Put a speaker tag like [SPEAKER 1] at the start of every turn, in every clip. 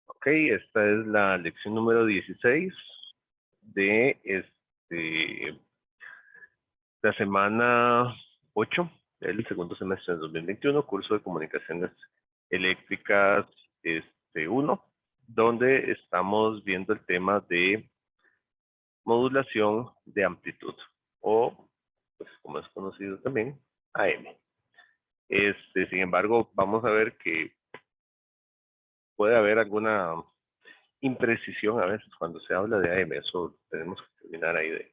[SPEAKER 1] Ok, esta es la lección número 16 de la semana 8 del segundo semestre de 2021, curso de comunicaciones eléctricas 1, donde estamos viendo el tema de modulación de amplitud, o pues como es conocido también, AM. Sin embargo, vamos a ver que puede haber alguna imprecisión a veces cuando se habla de AM. Eso tenemos que terminar ahí de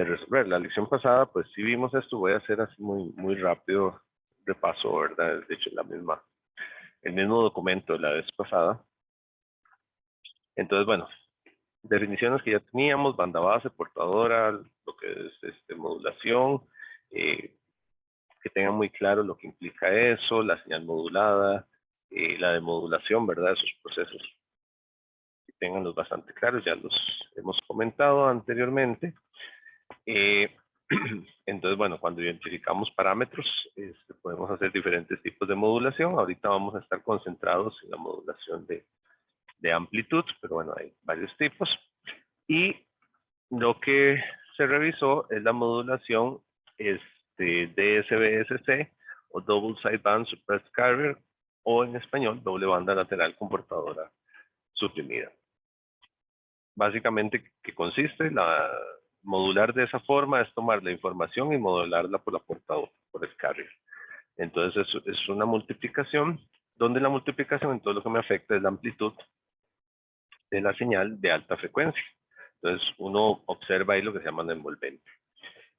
[SPEAKER 1] resolver. La lección pasada, pues sí vimos esto. Voy a hacer así muy rápido repaso, ¿verdad? De hecho, el mismo documento de la vez pasada. Entonces, bueno, definiciones que ya teníamos: banda base, portadora, lo que es modulación, que tengan muy claro lo que implica eso, la señal modulada, la demodulación, ¿verdad? Esos procesos, que tenganlos bastante claros, ya los hemos comentado anteriormente. Entonces, bueno, cuando identificamos parámetros, podemos hacer diferentes tipos de modulación. Ahorita vamos a estar concentrados en la modulación de amplitud, pero bueno, hay varios tipos. Y lo que se revisó es la modulación DSBSC, o Double Sideband Suppressed Carrier, o en español, doble banda lateral con portadora suprimida. Básicamente, ¿qué consiste? Modular de esa forma es tomar la información y modularla por la portadora, por el carrier. Entonces es una multiplicación, donde la multiplicación en todo lo que me afecta es la amplitud de la señal de alta frecuencia. Entonces uno observa ahí lo que se llama envolvente.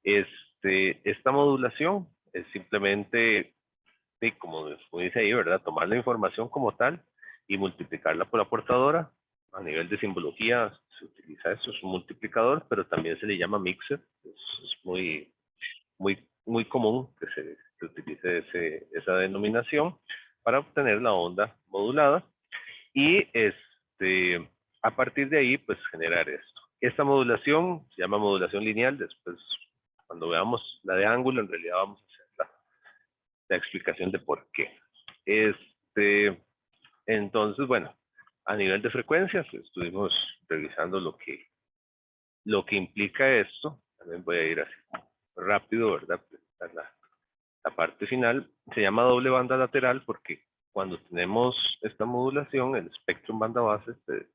[SPEAKER 1] Esta modulación es simplemente, como dice ahí, ¿verdad? Tomar la información como tal y multiplicarla por la portadora. A nivel de simbología se utiliza eso, es un multiplicador, pero también se le llama mixer. Es muy común que se utilice esa denominación para obtener la onda modulada. Y a partir de ahí, pues generar esto. Esta modulación se llama modulación lineal. Después, cuando veamos la de ángulo, en realidad vamos a hacer la explicación de por qué. Entonces, bueno, a nivel de frecuencias, estuvimos revisando lo que implica esto. También voy a ir así rápido, ¿verdad? La parte final se llama doble banda lateral porque cuando tenemos esta modulación, el espectro en banda base se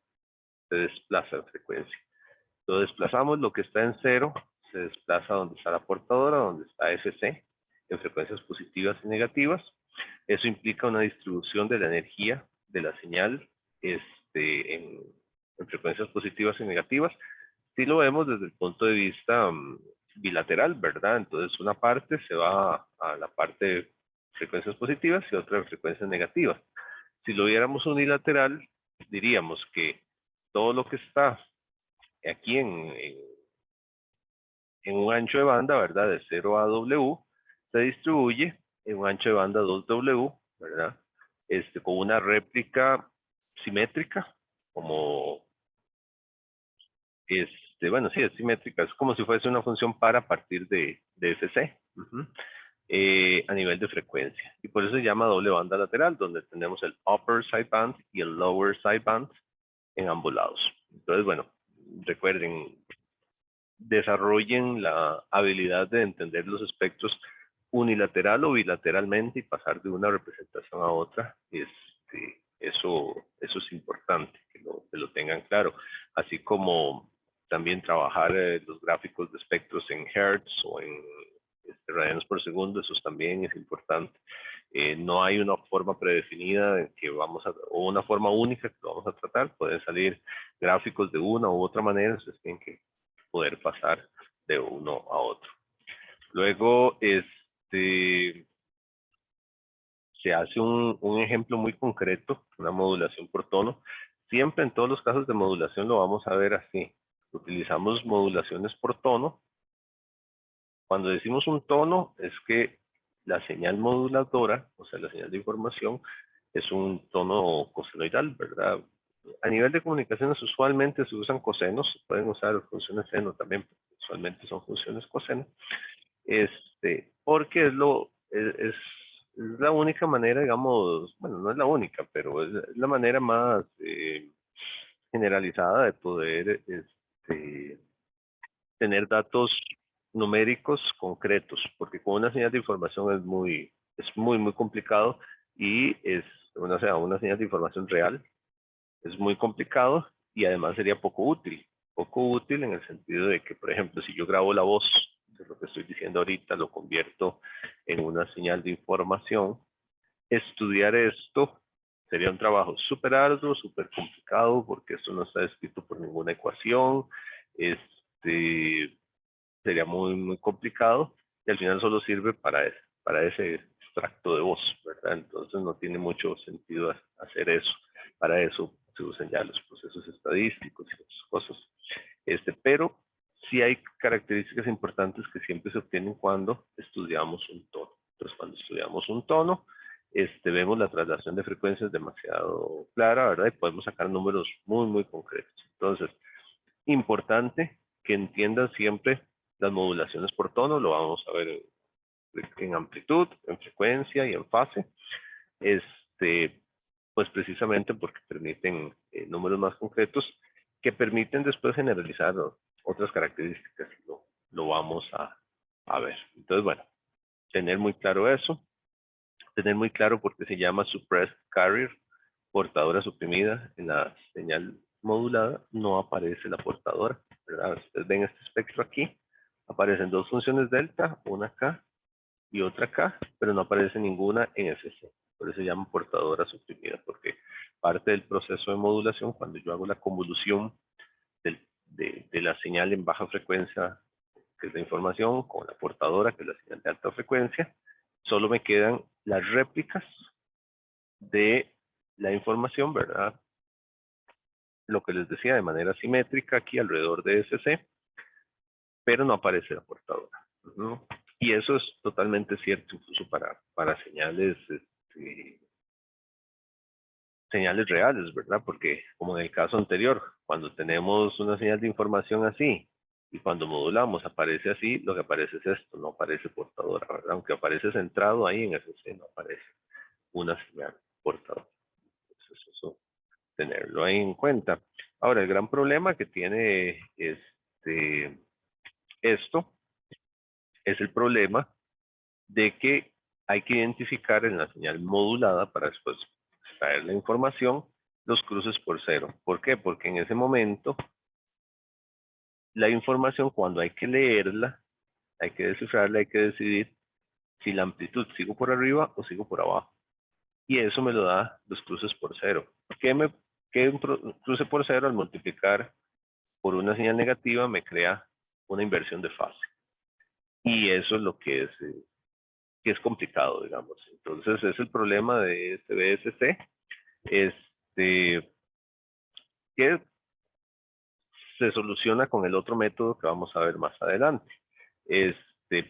[SPEAKER 1] desplaza en frecuencia. Lo desplazamos, lo que está en cero se desplaza donde está la portadora, donde está FC, en frecuencias positivas y negativas. Eso implica una distribución de la energía de la señal en frecuencias positivas y negativas. Si lo vemos desde el punto de vista bilateral, ¿verdad? Entonces una parte se va a la parte de frecuencias positivas y otra de frecuencias negativas. Si lo viéramos unilateral, diríamos que todo lo que está aquí en un ancho de banda, ¿verdad? De 0 a W, se distribuye en un ancho de banda 2W, ¿verdad? Con una réplica simétrica, como, bueno, sí, es simétrica, es como si fuese una función para a partir de FC, a nivel de frecuencia. Y por eso se llama doble banda lateral, donde tenemos el upper sideband y el lower sideband en ambos lados. Entonces, bueno, recuerden, desarrollen la habilidad de entender los espectros unilateral o bilateralmente y pasar de una representación a otra. Eso es importante, que lo tengan claro. Así como también trabajar los gráficos de espectros en hertz o en radianes por segundo, eso también es importante. No hay una forma predefinida en que o una forma única que lo vamos a tratar. Pueden salir gráficos de una u otra manera, ustedes tienen que poder pasar de uno a otro. Luego, se hace un ejemplo muy concreto, una modulación por tono. Siempre en todos los casos de modulación lo vamos a ver así. Utilizamos modulaciones por tono. Cuando decimos un tono, es que la señal moduladora, o sea, la señal de información, es un tono cosenoidal, ¿verdad? A nivel de comunicaciones usualmente se usan cosenos, pueden usar funciones seno también, usualmente son funciones coseno, porque es es la única manera, digamos, bueno, no es la única, pero es la manera más generalizada de poder tener datos numéricos concretos, porque con una señal de información muy complicado y es una señal de información real, es muy complicado y además sería poco útil en el sentido de que, por ejemplo, si yo grabo la voz de lo que estoy diciendo ahorita, lo convierto en una señal de información, estudiar esto sería un trabajo súper arduo, súper complicado, porque esto no está escrito por ninguna ecuación, sería muy complicado y al final solo sirve para ese extracto de voz, ¿verdad? Entonces no tiene mucho sentido hacer eso. Para eso se usan ya los procesos estadísticos y otras cosas. Pero sí hay características importantes que siempre se obtienen cuando estudiamos un tono. Entonces, cuando estudiamos un tono, vemos la traslación de frecuencias demasiado clara, ¿verdad? Y podemos sacar números muy concretos. Entonces, importante que entiendan siempre las modulaciones por tono, lo vamos a ver en amplitud, en frecuencia y en fase, pues precisamente porque permiten números más concretos que permiten después generalizar otras características, lo vamos a ver. Entonces, bueno, tener muy claro eso, tener muy claro por qué se llama suppressed carrier, portadora suprimida. En la señal modulada no aparece la portadora, ¿verdad? Ustedes ven este espectro aquí, aparecen dos funciones delta, una acá y otra acá, pero no aparece ninguna en FC. Por eso se llama portadora suprimida, porque parte del proceso de modulación, cuando yo hago la convolución de la señal en baja frecuencia, que es la información, con la portadora, que es la señal de alta frecuencia, solo me quedan las réplicas de la información, ¿verdad? Lo que les decía de manera simétrica aquí alrededor de SC, pero no aparece la portadora. ¿No? Y eso es totalmente cierto incluso para señales reales, ¿verdad? Porque como en el caso anterior, cuando tenemos una señal de información así y cuando modulamos aparece así, lo que aparece es esto, no aparece portadora, ¿verdad? Aunque aparece centrado ahí en SC, no aparece una señal portadora. Entonces eso tenerlo ahí en cuenta. Ahora, el gran problema que tiene esto es el problema de que hay que identificar en la señal modulada para después extraer la información los cruces por cero. ¿Por qué? Porque en ese momento la información cuando hay que leerla, hay que descifrarla, hay que decidir si la amplitud sigo por arriba o sigo por abajo. Y eso me lo da los cruces por cero. ¿Qué un cruce por cero al multiplicar por una señal negativa me crea una inversión de fase? Y eso es lo que es complicado, digamos. Entonces, es el problema de este BSC, que se soluciona con el otro método que vamos a ver más adelante.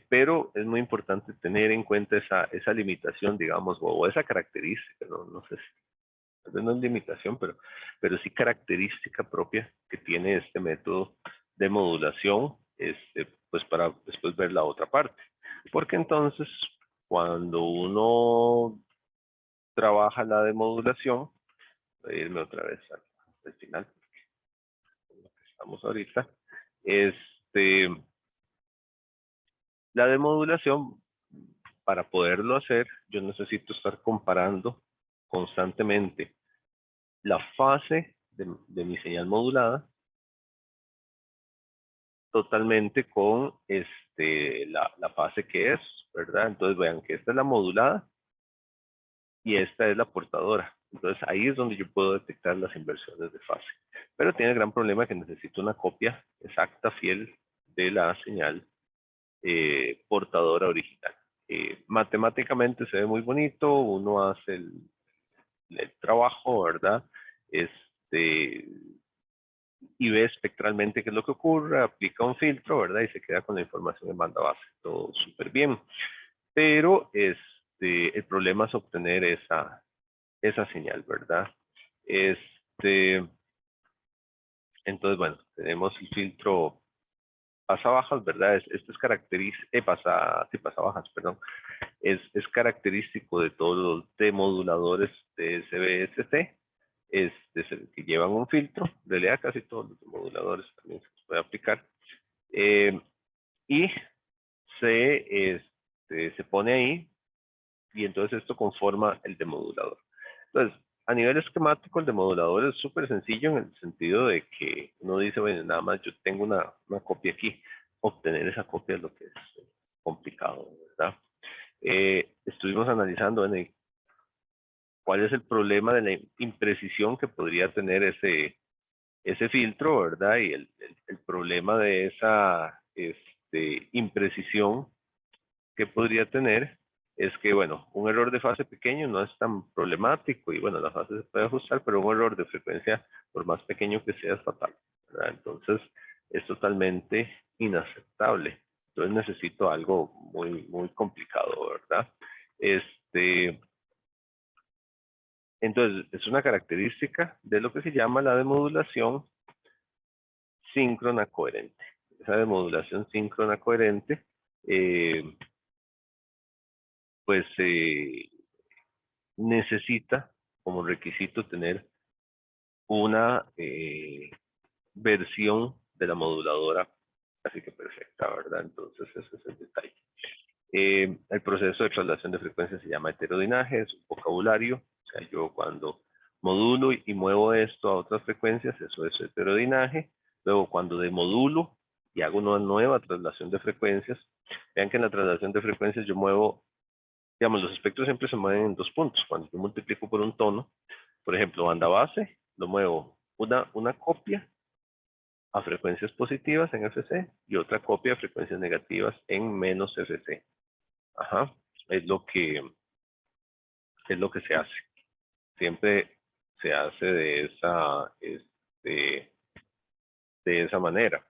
[SPEAKER 1] Pero es muy importante tener en cuenta esa limitación, digamos, o esa característica, no sé si no es limitación, pero sí característica propia que tiene este método de modulación, pues para después ver la otra parte. Porque entonces, cuando uno trabaja la de modulación, voy a irme otra vez al final, porque lo que estamos ahorita, la de modulación, para poderlo hacer, yo necesito estar comparando constantemente la fase de mi señal modulada totalmente con la fase que es, ¿verdad? Entonces vean que esta es la modulada y esta es la portadora. Entonces ahí es donde yo puedo detectar las inversiones de fase. Pero tiene el gran problema que necesito una copia exacta, fiel de la señal portadora original. Matemáticamente se ve muy bonito, uno hace el trabajo, ¿verdad? Este, y ve espectralmente qué es lo que ocurre, aplica un filtro, ¿verdad? Y se queda con la información en banda base, todo súper bien. Pero el problema es obtener esa señal, ¿verdad? Entonces, bueno, tenemos el filtro pasabajas, ¿verdad? Esto es característico, pasabajas, perdón. Es característico de todos los demoduladores de SBSC, que llevan un filtro. En realidad casi todos los demoduladores también se puede aplicar. Y se pone ahí, y entonces esto conforma el demodulador. Entonces, a nivel esquemático, el demodulador es súper sencillo en el sentido de que uno dice, bueno, nada más yo tengo una copia aquí. Obtener esa copia es lo que es complicado, ¿verdad? Estuvimos analizando cuál es el problema de la imprecisión que podría tener ese filtro, ¿verdad? Y el problema de esa imprecisión que podría tener es que, bueno, un error de fase pequeño no es tan problemático y, bueno, la fase se puede ajustar, pero un error de frecuencia, por más pequeño que sea, es fatal, ¿verdad? Entonces, es totalmente inaceptable. Entonces, necesito algo muy, muy complicado, ¿verdad? Entonces, es una característica de lo que se llama la demodulación síncrona coherente. Esa demodulación síncrona coherente, pues necesita como requisito tener una versión de la moduladora casi que perfecta, ¿verdad? Entonces, ese es el detalle. El proceso de traslación de frecuencia se llama heterodinaje, es un vocabulario. O sea, yo cuando modulo y muevo esto a otras frecuencias, eso es heterodinaje. Luego, cuando demodulo y hago una nueva traslación de frecuencias, vean que en la traslación de frecuencias yo muevo, digamos, los espectros siempre se mueven en 2 puntos. Cuando yo multiplico por un tono, por ejemplo, banda base, lo muevo una copia a frecuencias positivas en FC y otra copia a frecuencias negativas en menos FC. Ajá, es lo que se hace. Siempre se hace de esa manera.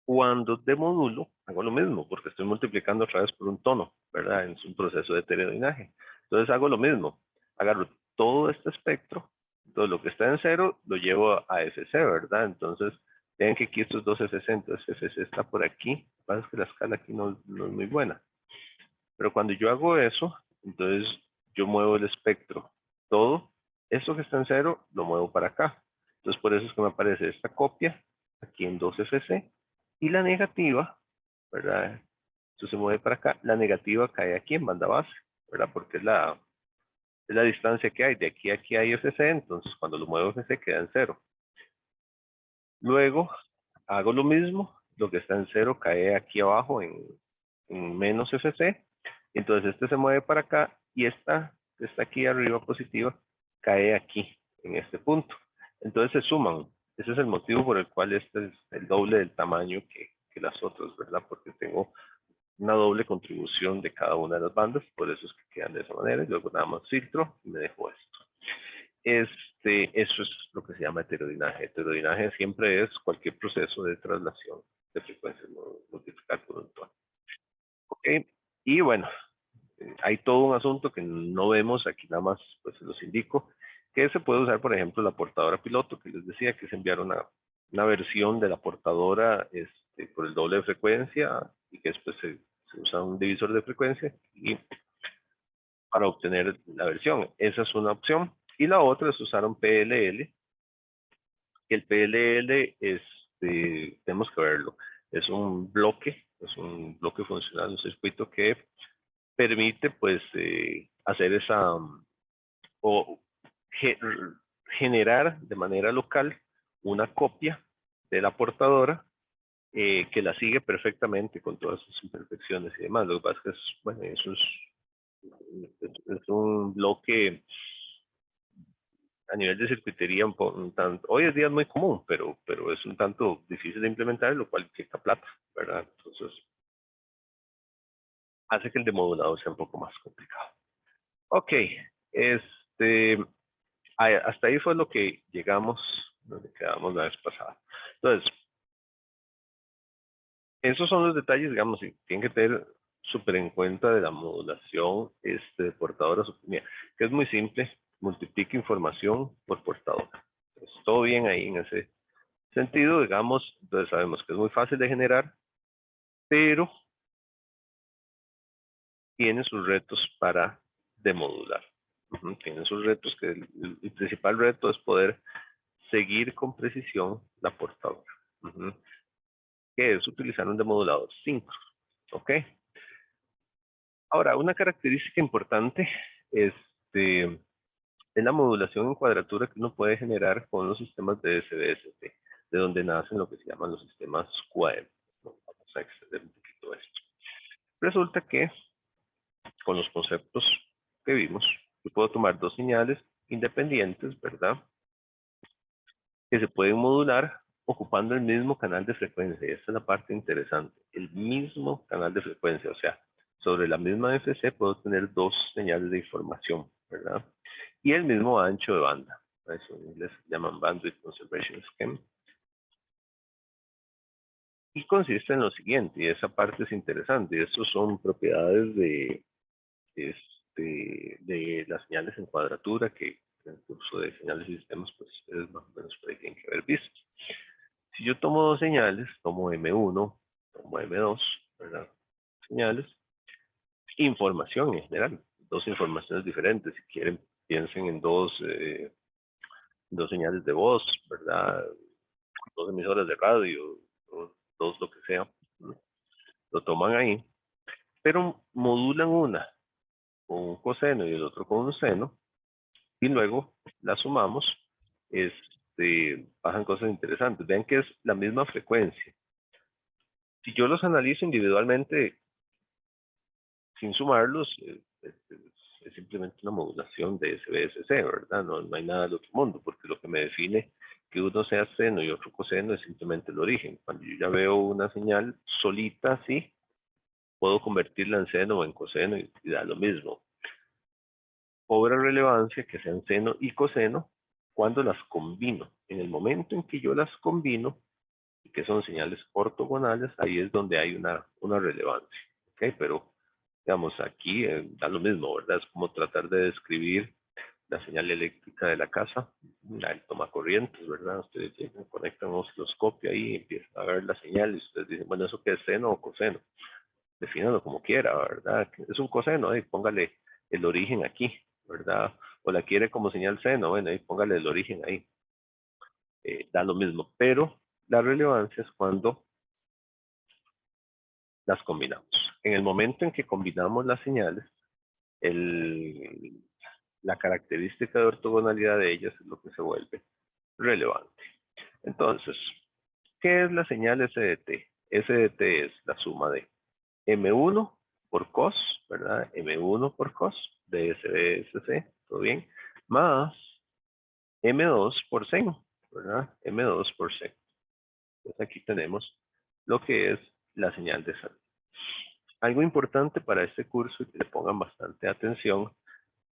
[SPEAKER 1] Cuando demodulo, hago lo mismo, porque estoy multiplicando otra vez por un tono, ¿verdad? Es un proceso de heterodinaje. Entonces hago lo mismo. Agarro todo este espectro, todo lo que está en cero, lo llevo a FC, ¿verdad? Entonces, vean que aquí estos dos FC, entonces FC está por aquí. Lo que pasa es que la escala aquí no es muy buena. Pero cuando yo hago eso, entonces yo muevo el espectro. Todo esto que está en cero, lo muevo para acá. Entonces por eso es que me aparece esta copia aquí en 2FC y la negativa, ¿verdad? Esto se mueve para acá. La negativa cae aquí en banda base, ¿verdad? Porque es la distancia que hay. De aquí a aquí hay FC, entonces cuando lo muevo FC queda en cero. Luego hago lo mismo, lo que está en cero cae aquí abajo en menos FC. Entonces este se mueve para acá y esta que está aquí arriba positiva cae aquí, en este punto. Entonces se suman. Ese es el motivo por el cual este es el doble del tamaño que las otras, ¿verdad? Porque tengo una doble contribución de cada una de las bandas, por eso es que quedan de esa manera. Y luego nada más filtro y me dejo esto. Eso es lo que se llama heterodinaje. Heterodinaje siempre es cualquier proceso de traslación de frecuencias multiplicar por un tono. ¿Ok? Y bueno, hay todo un asunto que no vemos, aquí nada más pues se los indico, que se puede usar, por ejemplo, la portadora piloto, que les decía que es enviar una versión de la portadora por el doble de frecuencia y que después se usa un divisor de frecuencia y para obtener la versión. Esa es una opción. Y la otra es usar un PLL. El PLL tenemos que verlo. Es un bloque funcional, un circuito que permite pues hacer esa o ge generar de manera local una copia de la portadora que la sigue perfectamente con todas sus imperfecciones y demás. Lo que pasa es que bueno, eso es un bloque a nivel de circuitería un tanto, hoy en día es muy común, pero es un tanto difícil de implementar, lo cual quita plata, ¿verdad? Entonces, hace que el demodulador sea un poco más complicado. Ok, hasta ahí fue lo que llegamos, donde quedamos la vez pasada. Entonces, esos son los detalles, digamos, y tienen que tener súper en cuenta de la modulación de portadora suprimida, que es muy simple, multiplica información por portadora. Entonces, todo bien ahí en ese sentido, digamos, entonces sabemos que es muy fácil de generar, pero tiene sus retos para demodular. Tiene sus retos, que el principal reto es poder seguir con precisión la portadora, que es utilizar un demodulador síncrono. ¿Ok? Ahora, una característica importante este, es la modulación en cuadratura que uno puede generar con los sistemas de SBST, de donde nacen lo que se llaman los sistemas QAM. Vamos a extender un poquito esto. Resulta que con los conceptos que vimos, yo puedo tomar dos señales independientes, ¿verdad? Que se pueden modular ocupando el mismo canal de frecuencia. Esta es la parte interesante. El mismo canal de frecuencia, o sea, sobre la misma FC puedo tener dos señales de información, ¿verdad? Y el mismo ancho de banda. Eso en inglés se llaman Bandwidth Conservation Scheme. Y consiste en lo siguiente, y esa parte es interesante. Estos son propiedades de las señales en cuadratura que en el curso de señales y sistemas, pues ustedes más o menos tienen que haber visto. Si yo tomo dos señales, tomo M1, tomo M2, ¿verdad? Señales, información en general, dos informaciones diferentes. Si quieren, piensen en dos señales de voz, ¿verdad? Dos emisoras de radio, dos lo que sea. ¿No? Lo toman ahí, pero modulan una con un coseno y el otro con un seno, y luego la sumamos, pasan cosas interesantes. Vean que es la misma frecuencia. Si yo los analizo individualmente, sin sumarlos, es simplemente una modulación de SBSC, ¿verdad? No hay nada del otro mundo, porque lo que me define que uno sea seno y otro coseno es simplemente el origen. Cuando yo ya veo una señal solita así, puedo convertirla en seno o en coseno y da lo mismo. Cobra relevancia que sean seno y coseno cuando las combino. En el momento en que yo las combino, y que son señales ortogonales, ahí es donde hay una relevancia. ¿Ok? Pero digamos, aquí da lo mismo, ¿verdad? Es como tratar de describir la señal eléctrica de la casa, el tomacorrientes, ¿verdad? Ustedes llegan, conectan un osciloscopio ahí y empiezan a ver la señal y ustedes dicen, bueno, ¿eso qué es seno o coseno? Defínalo como quiera, ¿verdad? Es un coseno, ahí póngale el origen aquí, ¿verdad? O la quiere como señal seno, bueno, ahí póngale el origen ahí. Da lo mismo, pero la relevancia es cuando las combinamos. En el momento en que combinamos las señales, la característica de ortogonalidad de ellas es lo que se vuelve relevante. Entonces, ¿qué es la señal SDT? SDT es la suma de M1 por cos, ¿verdad? M1 por cos de SBSC, ¿todo bien? Más M2 por seno, ¿verdad? M2 por seno. Entonces aquí tenemos lo que es la señal de salida. Algo importante para este curso y que le pongan bastante atención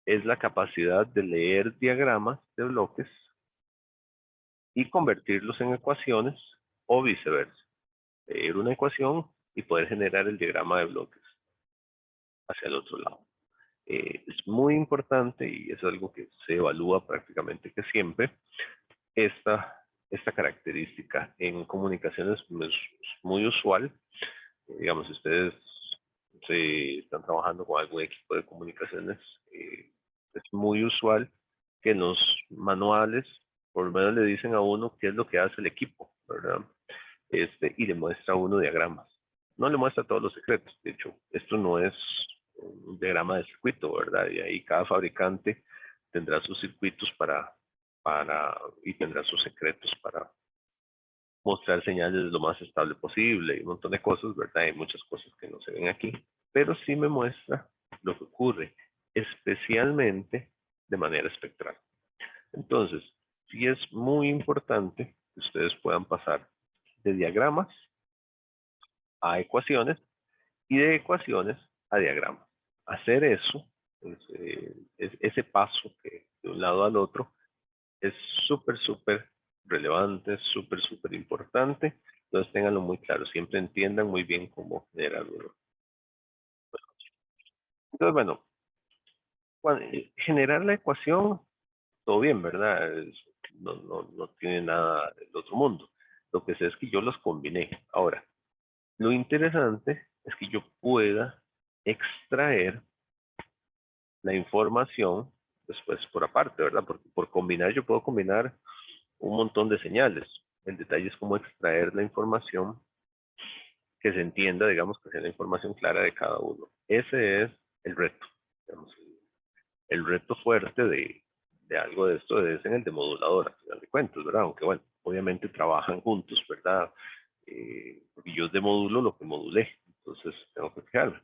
[SPEAKER 1] es la capacidad de leer diagramas de bloques y convertirlos en ecuaciones o viceversa. Leer una ecuación y poder generar el diagrama de bloques hacia el otro lado. Es muy importante y es algo que se evalúa prácticamente que siempre. Esta característica en comunicaciones es muy usual. Digamos, si ustedes están trabajando con algún equipo de comunicaciones, es muy usual que en los manuales por lo menos le dicen a uno qué es lo que hace el equipo, ¿verdad? Y le muestra a uno diagramas. No le muestra todos los secretos. De hecho, esto no es un diagrama de circuito, ¿verdad? Y ahí cada fabricante tendrá sus circuitos y tendrá sus secretos para mostrar señales lo más estable posible y un montón de cosas, ¿verdad? Hay muchas cosas que no se ven aquí, pero sí me muestra lo que ocurre, especialmente de manera espectral. Entonces, sí es muy importante que ustedes puedan pasar de diagramas a ecuaciones y de ecuaciones a diagramas. Hacer eso, ese paso que de un lado al otro, es súper relevante, súper importante. Entonces, ténganlo muy claro. Siempre entiendan muy bien cómo generar uno. Entonces, bueno, generar la ecuación, todo bien, ¿verdad? No tiene nada del otro mundo. Lo que sé es que yo los combiné. Ahora, lo interesante es que yo pueda extraer la información después por aparte, ¿verdad? Porque por combinar yo puedo combinar un montón de señales. El detalle es cómo extraer la información que se entienda, digamos, que sea la información clara de cada uno. Ese es el reto. Digamos, el reto fuerte de algo de esto es en el de modulador, al final de cuentas, ¿verdad? Aunque bueno, obviamente trabajan juntos, ¿verdad? Porque yo de módulo lo que modulé, entonces tengo que fijarme.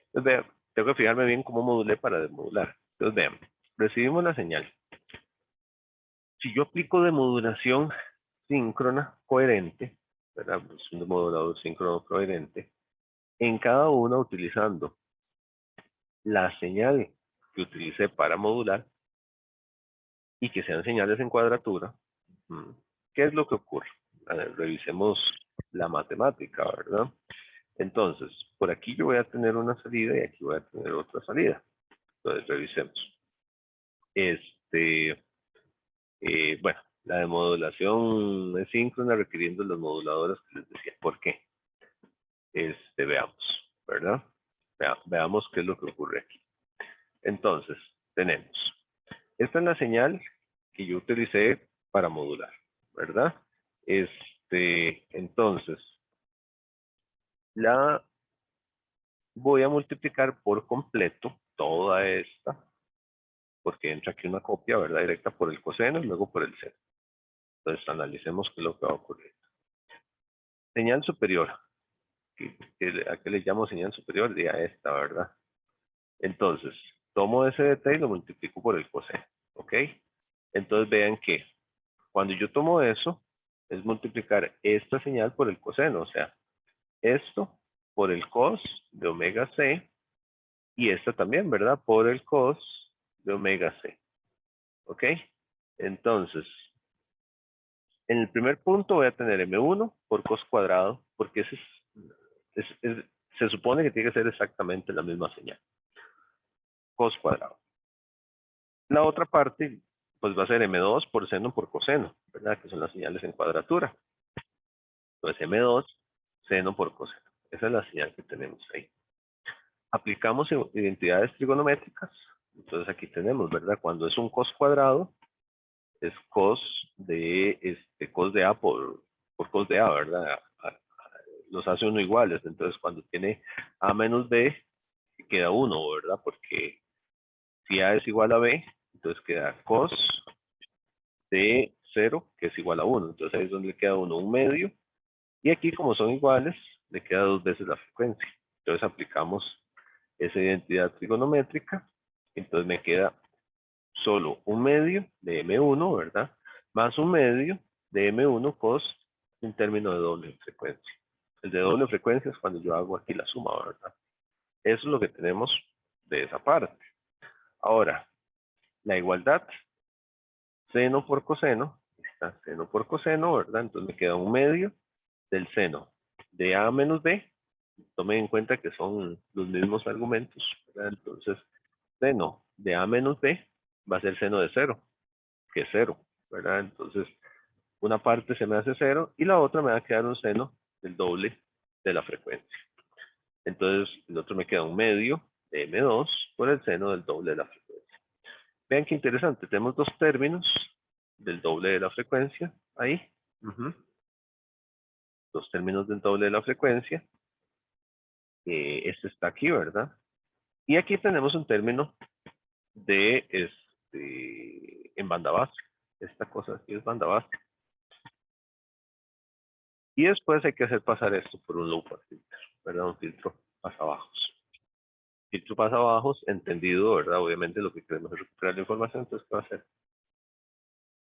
[SPEAKER 1] Entonces vean, tengo que fijarme bien cómo modulé para desmodular. Entonces vean, recibimos la señal. Si yo aplico de modulación síncrona coherente, ¿verdad? Pues un demodulador síncrono coherente, en cada una utilizando la señal que utilicé para modular y que sean señales en cuadratura, ¿qué es lo que ocurre? A ver, revisemos la matemática, ¿verdad? Entonces, por aquí yo voy a tener una salida y aquí voy a tener otra salida. Entonces, revisemos. Bueno, la de modulación es síncrona requiriendo los moduladores que les decía. ¿Por qué? Veamos, ¿verdad? Veamos qué es lo que ocurre aquí. Entonces, tenemos. Esta es la señal que yo utilicé para modular, ¿verdad? Entonces, la voy a multiplicar por completo toda esta, porque entra aquí una copia, ¿verdad? Directa por el coseno y luego por el seno. Entonces, analicemos qué es lo que va a ocurrir. Señal superior. ¿A qué le llamo señal superior? Y a esta, ¿verdad? Entonces, tomo ese DT y lo multiplico por el coseno, ¿ok? Entonces, vean que cuando yo tomo eso, es multiplicar esta señal por el coseno, o sea, esto por el cos de omega c y esta también, ¿verdad? Por el cos de omega c. ¿Ok? Entonces, en el primer punto voy a tener m1 por cos cuadrado, porque ese se supone que tiene que ser exactamente la misma señal. Cos cuadrado. La otra parte, pues va a ser m2 por seno por coseno, ¿verdad? Que son las señales en cuadratura. Entonces, m2, seno por coseno. Esa es la señal que tenemos ahí. Aplicamos identidades trigonométricas. Entonces aquí tenemos, ¿verdad? Cuando es un cos cuadrado, es cos de A por cos de A, ¿verdad? Los hace uno iguales. Entonces cuando tiene A menos B, queda 1, ¿verdad? Porque si A es igual a B, entonces queda cos de 0, que es igual a 1. Entonces ahí es donde le queda 1, un medio. Y aquí, como son iguales, le queda 2 veces la frecuencia. Entonces aplicamos esa identidad trigonométrica. Entonces me queda solo un medio de M1, ¿verdad? Más un medio de M1 cos un término de doble frecuencia. El de doble frecuencia es cuando yo hago aquí la suma, ¿verdad? Eso es lo que tenemos de esa parte. Ahora, la igualdad, seno por coseno, está seno por coseno, ¿verdad? Entonces me queda un medio del seno de A menos B. Tomen en cuenta que son los mismos argumentos, ¿verdad? Entonces, seno de A menos B va a ser seno de 0, que es 0, ¿verdad? Entonces, una parte se me hace 0 y la otra me va a quedar un seno del doble de la frecuencia. Entonces, el otro me queda un medio de M2 por el seno del doble de la frecuencia. Vean qué interesante, tenemos dos términos del doble de la frecuencia ahí. Dos términos del doble de la frecuencia. Este está aquí, ¿verdad? Y aquí tenemos un término de en banda base. Esta cosa aquí es banda base. Y después hay que hacer pasar esto por un low pass filter, ¿verdad? Un filtro pasabajos. Filtro pasabajos, entendido, ¿verdad? Obviamente lo que queremos es recuperar la información, entonces, ¿qué va a hacer?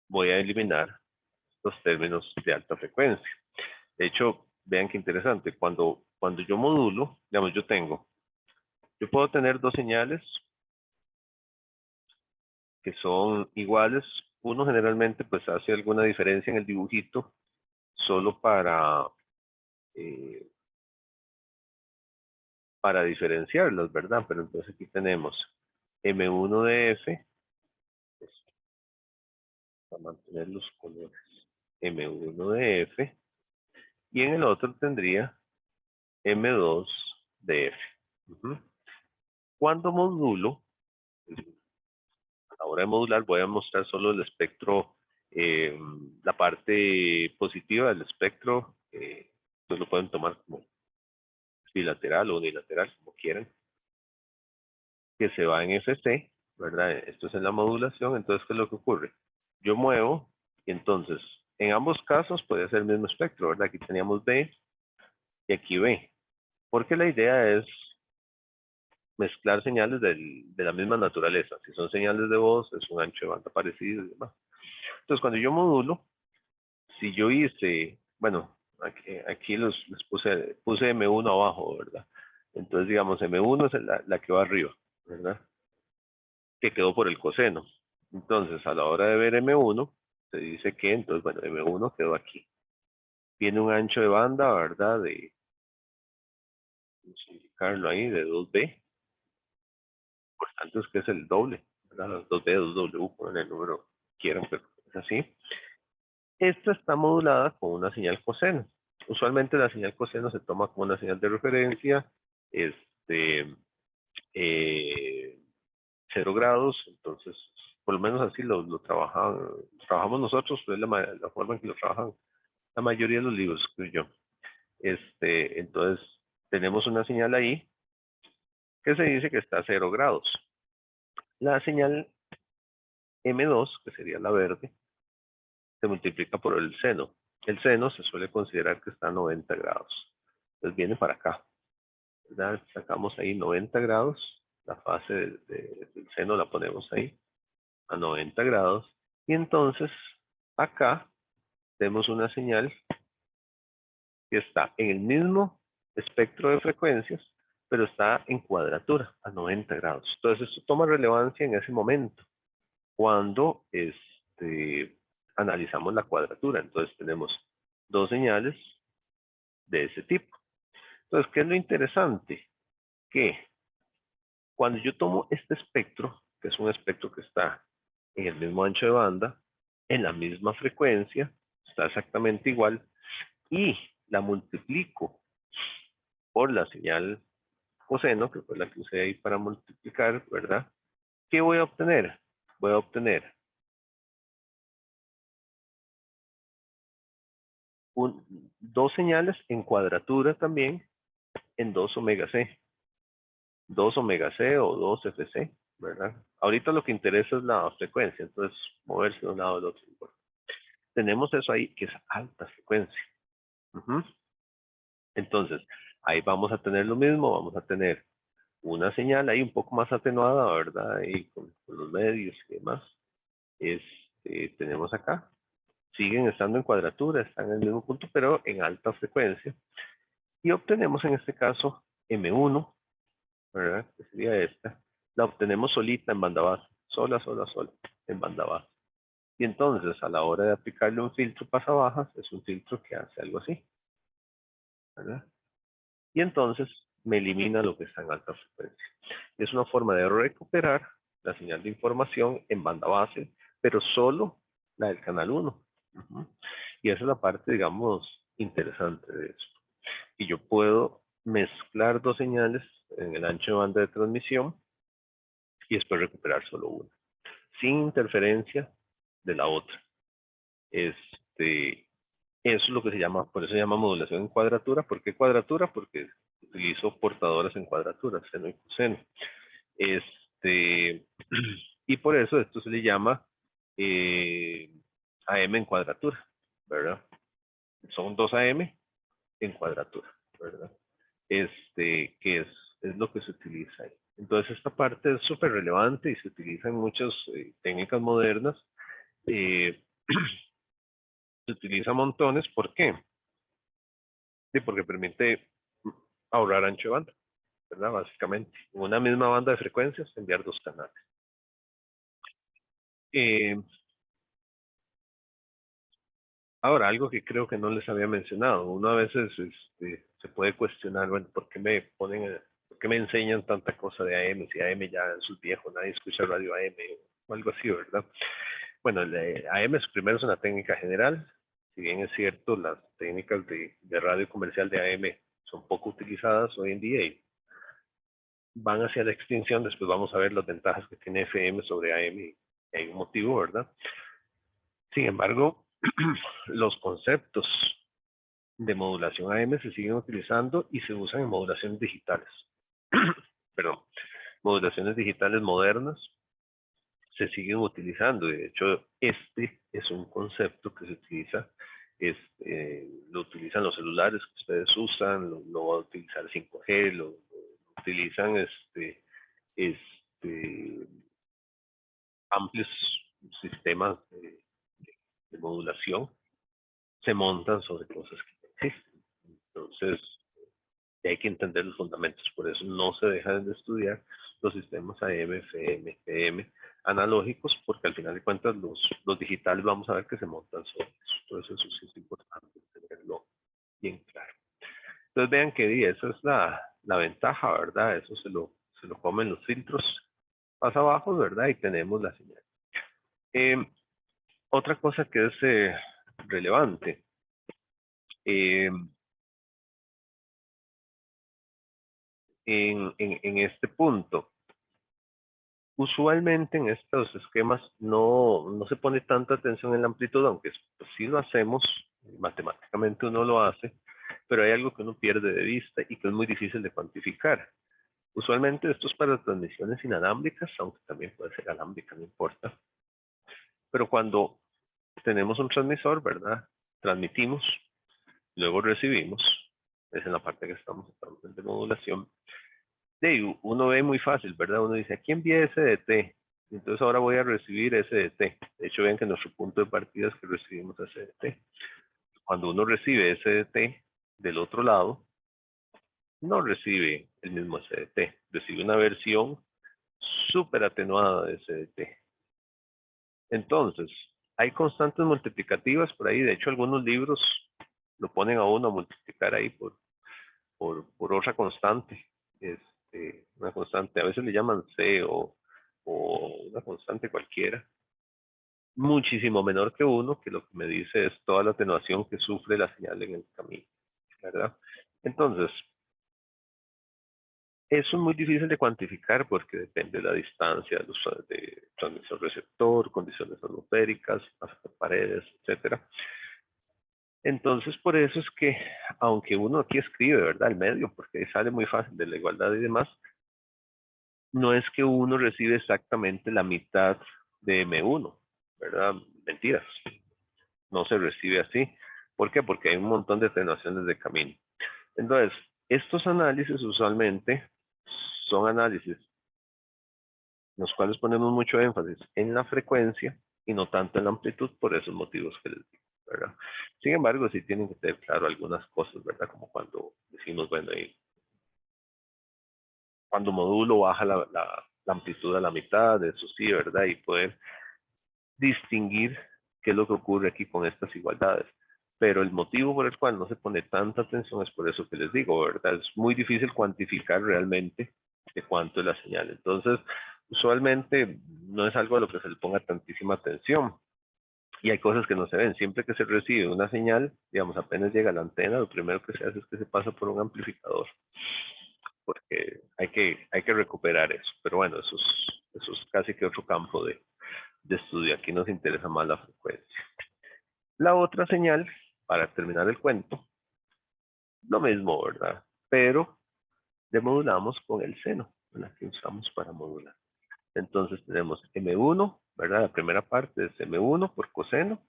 [SPEAKER 1] Voy a eliminar los términos de alta frecuencia. De hecho, vean qué interesante, cuando yo modulo, digamos, yo puedo tener dos señales que son iguales. Uno generalmente pues hace alguna diferencia en el dibujito solo eh, para diferenciarlos, ¿verdad? Pero entonces aquí tenemos M1 de F, para mantener los colores, M1 de F y en el otro tendría M2 de F. Cuando modulo, a la hora de modular voy a mostrar solo el espectro, la parte positiva del espectro, entonces lo pueden tomar como bilateral o unilateral, como quieran, que se va en FC, ¿verdad? Esto es en la modulación, entonces, ¿qué es lo que ocurre? Yo muevo, y entonces, en ambos casos puede ser el mismo espectro, ¿verdad? Aquí teníamos B y aquí B, porque la idea es mezclar señales de la misma naturaleza. Si son señales de voz, es un ancho de banda parecido y demás. Entonces, cuando yo modulo, si yo hice, bueno, aquí les puse M1 abajo, ¿verdad? Entonces, digamos, M1 es la que va arriba, ¿verdad? Que quedó por el coseno. Entonces, a la hora de ver M1, se dice que, entonces, bueno, M1 quedó aquí. Tiene un ancho de banda, ¿verdad? Vamos a indicarlo ahí, de 2B. Por tanto, es que es el doble, ¿verdad? 2B, 2W, ponen el número que quieran, pero es así. Esta está modulada con una señal coseno. Usualmente la señal coseno se toma como una señal de referencia, este, 0 grados, entonces, por lo menos así lo trabajamos nosotros, es la forma en que lo trabajan la mayoría de los libros, creo yo. Entonces, tenemos una señal ahí que se dice que está a 0 grados. La señal M2, que sería la verde, se multiplica por el seno. El seno se suele considerar que está a 90 grados. Entonces viene para acá, ¿verdad? Sacamos ahí 90 grados, la fase del seno la ponemos ahí a 90 grados, y entonces acá tenemos una señal que está en el mismo espectro de frecuencias, pero está en cuadratura a 90 grados. Entonces esto toma relevancia en ese momento, cuando analizamos la cuadratura. Entonces tenemos dos señales de ese tipo. Entonces, ¿qué es lo interesante? Que cuando yo tomo este espectro, que es un espectro que está en el mismo ancho de banda, en la misma frecuencia, está exactamente igual, y la multiplico por la señal coseno, que fue la que usé ahí para multiplicar, ¿verdad? ¿Qué voy a obtener? Voy a obtener dos señales en cuadratura también, en 2 omega c. 2 omega c o 2 fc, ¿verdad? Ahorita lo que interesa es la frecuencia, entonces moverse de un lado al otro. Tenemos eso ahí que es alta frecuencia. Entonces, ahí vamos a tener lo mismo, vamos a tener una señal ahí un poco más atenuada, ¿verdad? Ahí con los medios y demás. Tenemos acá, siguen estando en cuadratura, están en el mismo punto, pero en alta frecuencia. Y obtenemos en este caso M1, ¿verdad? Que sería esta. La obtenemos solita en banda base, sola, en banda base. Y entonces, a la hora de aplicarle un filtro pasabajas, es un filtro que hace algo así, ¿verdad? Y entonces me elimina lo que está en alta frecuencia. Es una forma de recuperar la señal de información en banda base, pero solo la del canal 1. Y esa es la parte, digamos, interesante de esto. Y yo puedo mezclar dos señales en el ancho de banda de transmisión y después recuperar solo una, sin interferencia de la otra. Eso es lo que se llama, por eso se llama modulación en cuadratura. ¿Por qué cuadratura? Porque utilizo portadoras en cuadratura, seno y coseno. Y por eso esto se le llama AM en cuadratura, ¿verdad? Son 2 AM en cuadratura, ¿verdad? Que es lo que se utiliza ahí. Entonces esta parte es súper relevante y se utiliza en muchas técnicas modernas. Eh, se utiliza montones, ¿por qué? Sí, porque permite ahorrar ancho de banda, ¿verdad? Básicamente, en una misma banda de frecuencias, enviar dos canales. Eh, Ahora, algo que creo que no les había mencionado, uno a veces se puede cuestionar, bueno, ¿por qué me enseñan tanta cosa de AM? Si AM ya es viejo, nadie escucha radio AM o algo así, ¿verdad? Bueno, el AM primero es una técnica general, si bien es cierto, las técnicas de radio comercial de AM son poco utilizadas hoy en día y van hacia la extinción. Después vamos a ver las ventajas que tiene FM sobre AM y hay un motivo, ¿verdad? Sin embargo, los conceptos de modulación AM se siguen utilizando y se usan en modulaciones digitales. Perdón, modulaciones digitales modernas se siguen utilizando. De hecho, este es un concepto que se utiliza, lo utilizan los celulares que ustedes usan, lo va a utilizar 5G, lo utilizan amplios sistemas de modulación, se montan sobre cosas que existen. Entonces, hay que entender los fundamentos, por eso no se dejan de estudiar los sistemas AM, FM, PM analógicos, porque al final de cuentas los digitales vamos a ver que se montan sobre eso. Entonces eso sí es importante tenerlo bien claro. Entonces vean que esa es la ventaja, ¿verdad? Eso se lo comen los filtros más abajo, ¿verdad? Y tenemos la señal. Otra cosa que es relevante. En este punto, usualmente en estos esquemas no se pone tanta atención en la amplitud, aunque pues, sí lo hacemos, matemáticamente uno lo hace, pero hay algo que uno pierde de vista y que es muy difícil de cuantificar. Usualmente esto es para transmisiones inalámbricas, aunque también puede ser alámbrica, no importa. Pero cuando tenemos un transmisor, ¿verdad? Transmitimos, luego recibimos, es en la parte que estamos de modulación. Uno ve muy fácil, ¿verdad? Uno dice, aquí envié SDT, entonces ahora voy a recibir SDT. De hecho, vean que nuestro punto de partida es que recibimos SDT. Cuando uno recibe SDT del otro lado, no recibe el mismo SDT, recibe una versión súper atenuada de SDT. Entonces, hay constantes multiplicativas por ahí. De hecho, algunos libros lo ponen a uno a multiplicar ahí por otra constante. Una constante, a veces le llaman C o una constante cualquiera, muchísimo menor que 1, que lo que me dice es toda la atenuación que sufre la señal en el camino, ¿verdad? Entonces, eso es muy difícil de cuantificar porque depende de la distancia de transmisor receptor, condiciones atmosféricas, paredes, etcétera. Entonces, por eso es que, aunque uno aquí escribe, ¿verdad? El medio, porque sale muy fácil de la igualdad y demás, no es que uno recibe exactamente la mitad de M1, ¿verdad? Mentiras. No se recibe así. ¿Por qué? Porque hay un montón de atenuaciones de camino. Entonces, estos análisis usualmente son análisis en los cuales ponemos mucho énfasis en la frecuencia y no tanto en la amplitud por esos motivos que les digo, ¿verdad? Sin embargo, sí tienen que tener claro algunas cosas, ¿verdad? Como cuando decimos, bueno, cuando modulo baja la amplitud a la mitad, eso sí, ¿verdad? Y poder distinguir qué es lo que ocurre aquí con estas igualdades. Pero el motivo por el cual no se pone tanta atención es por eso que les digo, ¿verdad? Es muy difícil cuantificar realmente de cuánto es la señal. Entonces, usualmente no es algo a lo que se le ponga tantísima atención. Y hay cosas que no se ven. Siempre que se recibe una señal, digamos, apenas llega a la antena, lo primero que se hace es que se pasa por un amplificador. Porque hay que recuperar eso. Pero bueno, eso es casi que otro campo de estudio. Aquí nos interesa más la frecuencia. La otra señal, para terminar el cuento, lo mismo, ¿verdad? Pero demodulamos con el seno, la que usamos para modular. Entonces tenemos M1, ¿verdad? La primera parte es M1 por coseno,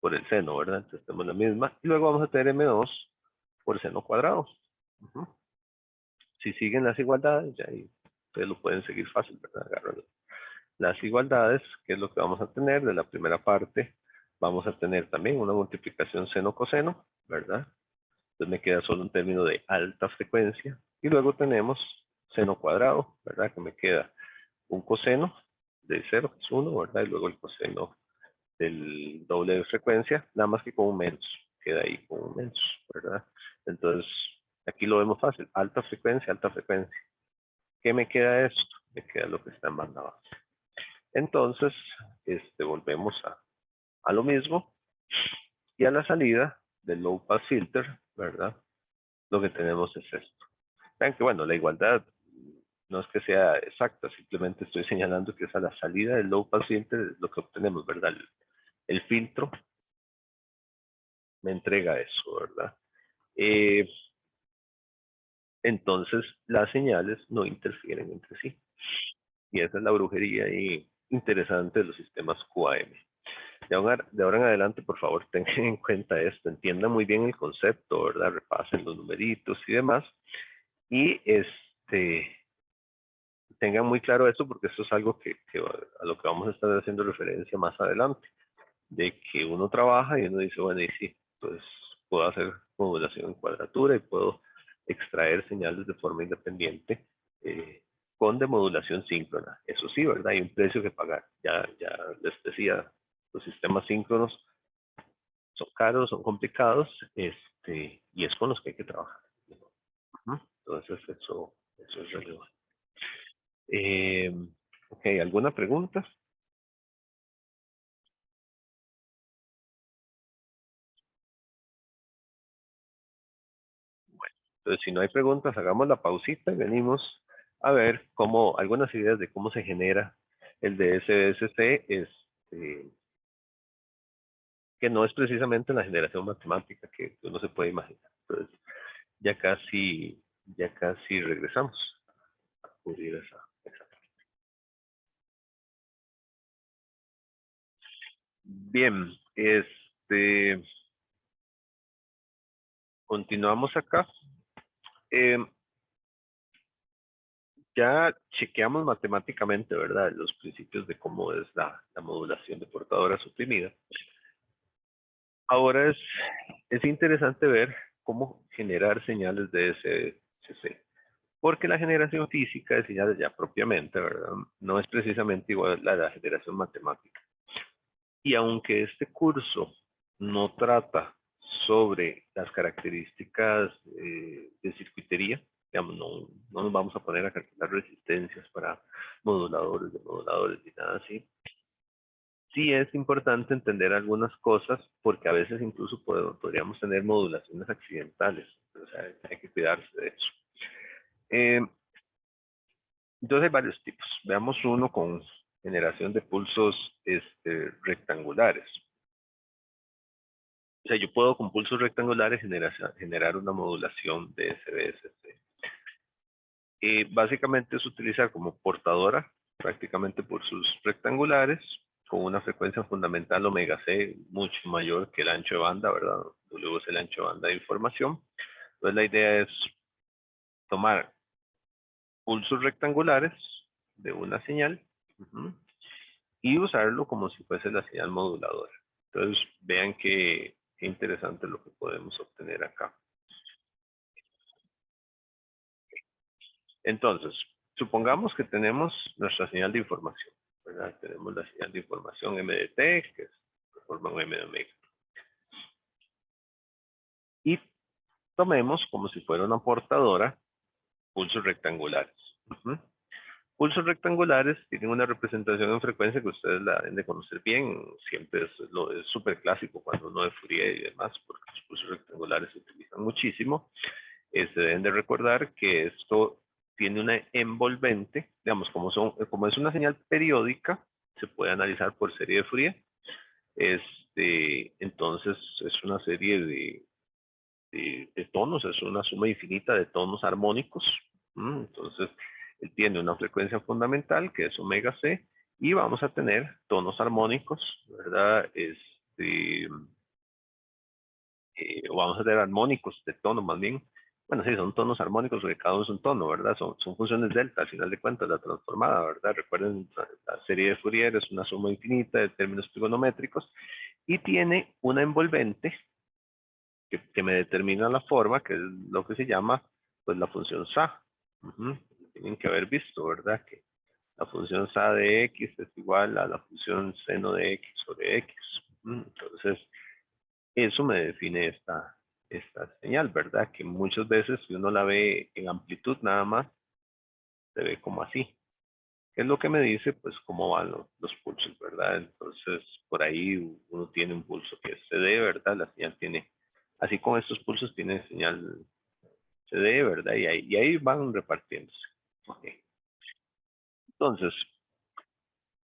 [SPEAKER 1] por el seno, ¿verdad? Entonces tenemos la misma. Y luego vamos a tener M2 por seno cuadrado. Si siguen las igualdades, ya ahí ustedes lo pueden seguir fácil, ¿verdad? Agarran las igualdades, que es lo que vamos a tener de la primera parte. Vamos a tener también una multiplicación seno-coseno, ¿verdad? Entonces me queda solo un término de alta frecuencia. Y luego tenemos seno cuadrado, ¿verdad? Que me queda un coseno de 0, que es 1, ¿verdad? Y luego el coseno del doble de frecuencia, nada más que con un menos. Queda ahí con un menos, ¿verdad? Entonces, aquí lo vemos fácil. Alta frecuencia, alta frecuencia. ¿Qué me queda esto? Me queda lo que está en banda baja. Entonces, volvemos a lo mismo. Y a la salida del low pass filter, ¿verdad? Lo que tenemos es esto. Vean que, bueno, la igualdad no es que sea exacta, simplemente estoy señalando que es a la salida del low pass filter lo que obtenemos, ¿verdad? El filtro me entrega eso, ¿verdad? Entonces, las señales no interfieren entre sí. Y esa es la brujería y interesante de los sistemas QAM. De ahora en adelante, por favor, tengan en cuenta esto, entiendan muy bien el concepto, ¿verdad? Repasen los numeritos y demás. Y tengan muy claro esto porque esto es algo que a lo que vamos a estar haciendo referencia más adelante, de que uno trabaja y uno dice, bueno, y sí, pues puedo hacer modulación en cuadratura y puedo extraer señales de forma independiente con demodulación síncrona. Eso sí, ¿verdad? Hay un precio que pagar. Ya les decía, los sistemas síncronos son caros, son complicados, y es con los que hay que trabajar. Entonces, eso es relevante. Ok, ¿alguna pregunta? Entonces, si no hay preguntas, hagamos la pausita y venimos a ver cómo, algunas ideas de cómo se genera el DSSC, que no es precisamente la generación matemática que uno se puede imaginar. Entonces, ya casi regresamos a cubrir esa. Bien, continuamos acá. Eh, ya chequeamos matemáticamente, ¿verdad? Los principios de cómo es la modulación de portadora suprimida. Ahora es interesante ver cómo generar señales de SSC, porque la generación física de señales ya propiamente, ¿verdad? No es precisamente igual a la generación matemática. Y aunque este curso no trata sobre las características de circuitería, digamos, no nos vamos a poner a calcular resistencias para moduladores, demoduladores ni nada así. Sí es importante entender algunas cosas porque a veces incluso podríamos tener modulaciones accidentales. O sea, hay que cuidarse de eso. Entonces hay varios tipos. Veamos uno con generación de pulsos rectangulares. O sea, yo puedo con pulsos rectangulares generar una modulación de SBSC. Básicamente es utilizar como portadora prácticamente pulsos rectangulares con una frecuencia fundamental omega C mucho mayor que el ancho de banda, ¿verdad? W es el ancho de banda de información. Entonces la idea es tomar pulsos rectangulares de una señal y usarlo como si fuese la señal moduladora. Entonces vean qué interesante lo que podemos obtener acá. Entonces, supongamos que tenemos nuestra señal de información, ¿verdad? Tenemos la señal de información MDT, que es forma un M de omega. Y tomemos como si fuera una portadora pulsos rectangulares. Pulsos rectangulares tienen una representación en frecuencia que ustedes la deben de conocer bien. Siempre es súper clásico cuando uno de Fourier y demás, porque los pulsos rectangulares se utilizan muchísimo. Se deben de recordar que esto tiene una envolvente, digamos, como es una señal periódica, se puede analizar por serie de Fourier. Entonces es una serie de tonos, es una suma infinita de tonos armónicos. Entonces, él tiene una frecuencia fundamental que es omega C y vamos a tener tonos armónicos, ¿verdad? O vamos a tener armónicos de tono más bien. Bueno, sí, son tonos armónicos porque cada uno es un tono, ¿verdad? Son funciones delta, al final de cuentas, la transformada, ¿verdad? Recuerden, la serie de Fourier es una suma infinita de términos trigonométricos y tiene una envolvente que me determina la forma, que es lo que se llama, pues, la función SA. Tienen que haber visto, ¿verdad? Que la función SA de X es igual a la función seno de X sobre X. Entonces, eso me define esta señal, ¿verdad? Que muchas veces si uno la ve en amplitud nada más, se ve como así. ¿Qué es lo que me dice? Pues cómo van los pulsos, ¿verdad? Entonces, por ahí uno tiene un pulso que es CD, ¿verdad? La señal tiene, así como estos pulsos tiene señal CD, ¿verdad? Y ahí van repartiéndose. Ok. Entonces,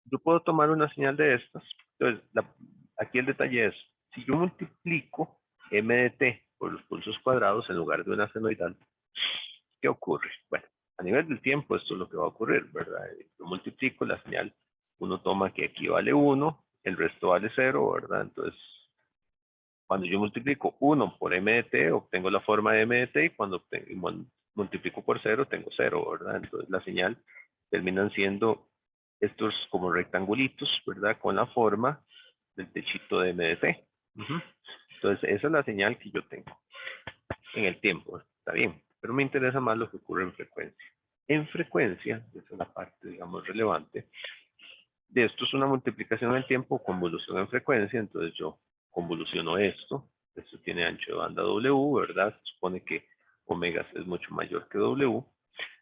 [SPEAKER 1] yo puedo tomar una señal de estas. Entonces, aquí el detalle es, si yo multiplico m de t por los pulsos cuadrados en lugar de una senoidal, ¿qué ocurre? Bueno, a nivel del tiempo esto es lo que va a ocurrir, ¿verdad? Yo multiplico la señal, uno toma que aquí vale 1, el resto vale 0, ¿verdad? Entonces, cuando yo multiplico 1 por m de t, obtengo la forma de m de t, y cuando multiplico por 0, tengo 0, ¿verdad? Entonces, la señal terminan siendo estos como rectangulitos, ¿verdad? Con la forma del techito de m de t. Entonces, esa es la señal que yo tengo en el tiempo, está bien, pero me interesa más lo que ocurre en frecuencia. En frecuencia, esa es la parte, digamos, relevante, de esto es una multiplicación en el tiempo, convolución en frecuencia, entonces yo convoluciono esto tiene ancho de banda W, ¿verdad? Se supone que omega es mucho mayor que W.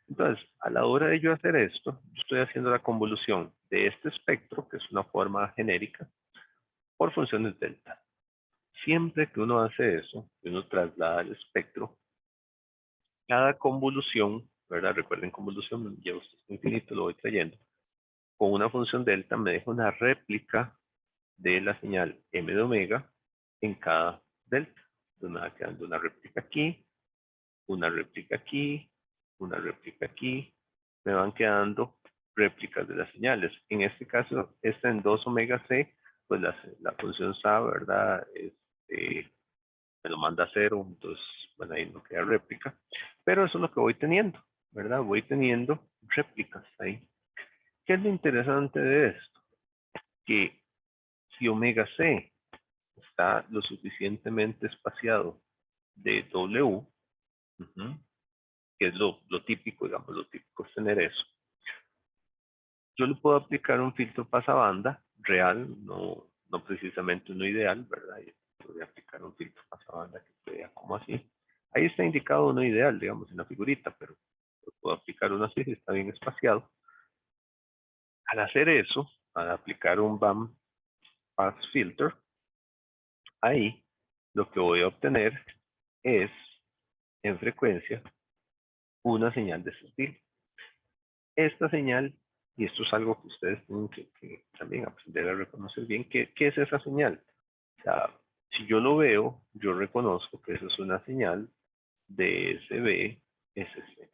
[SPEAKER 1] Entonces, a la hora de yo hacer esto, yo estoy haciendo la convolución de este espectro, que es una forma genérica, por funciones delta. Siempre que uno hace eso, que uno traslada el espectro, cada convolución, ¿verdad? Recuerden convolución, llevo esto infinito, lo voy trayendo. Con una función delta me deja una réplica de la señal m de omega en cada delta. Entonces me va quedando una réplica aquí, una réplica aquí, una réplica aquí. Me van quedando réplicas de las señales. En este caso, esta en 2 omega c, pues la función SA, ¿verdad? Me lo manda a 0, entonces, bueno, ahí no queda réplica. Pero eso es lo que voy teniendo, ¿verdad? Voy teniendo réplicas ahí. ¿Qué es lo interesante de esto? Que si omega c está lo suficientemente espaciado de W, que es lo típico, digamos, lo típico es tener eso. Yo le puedo aplicar un filtro pasabanda real, no precisamente uno ideal, ¿verdad? Yo podría aplicar un filtro pasabanda que se vea como así. Ahí está indicado uno ideal, digamos, en la figurita, pero yo puedo aplicar uno así si está bien espaciado. Al hacer eso, al aplicar un BAM Pass Filter, ahí lo que voy a obtener es, en frecuencia, una señal de ese estilo. Esta señal, y esto es algo que ustedes tienen que también aprender a reconocer bien, ¿qué es esa señal? O sea, si yo lo veo, yo reconozco que eso es una señal de DSB-SC.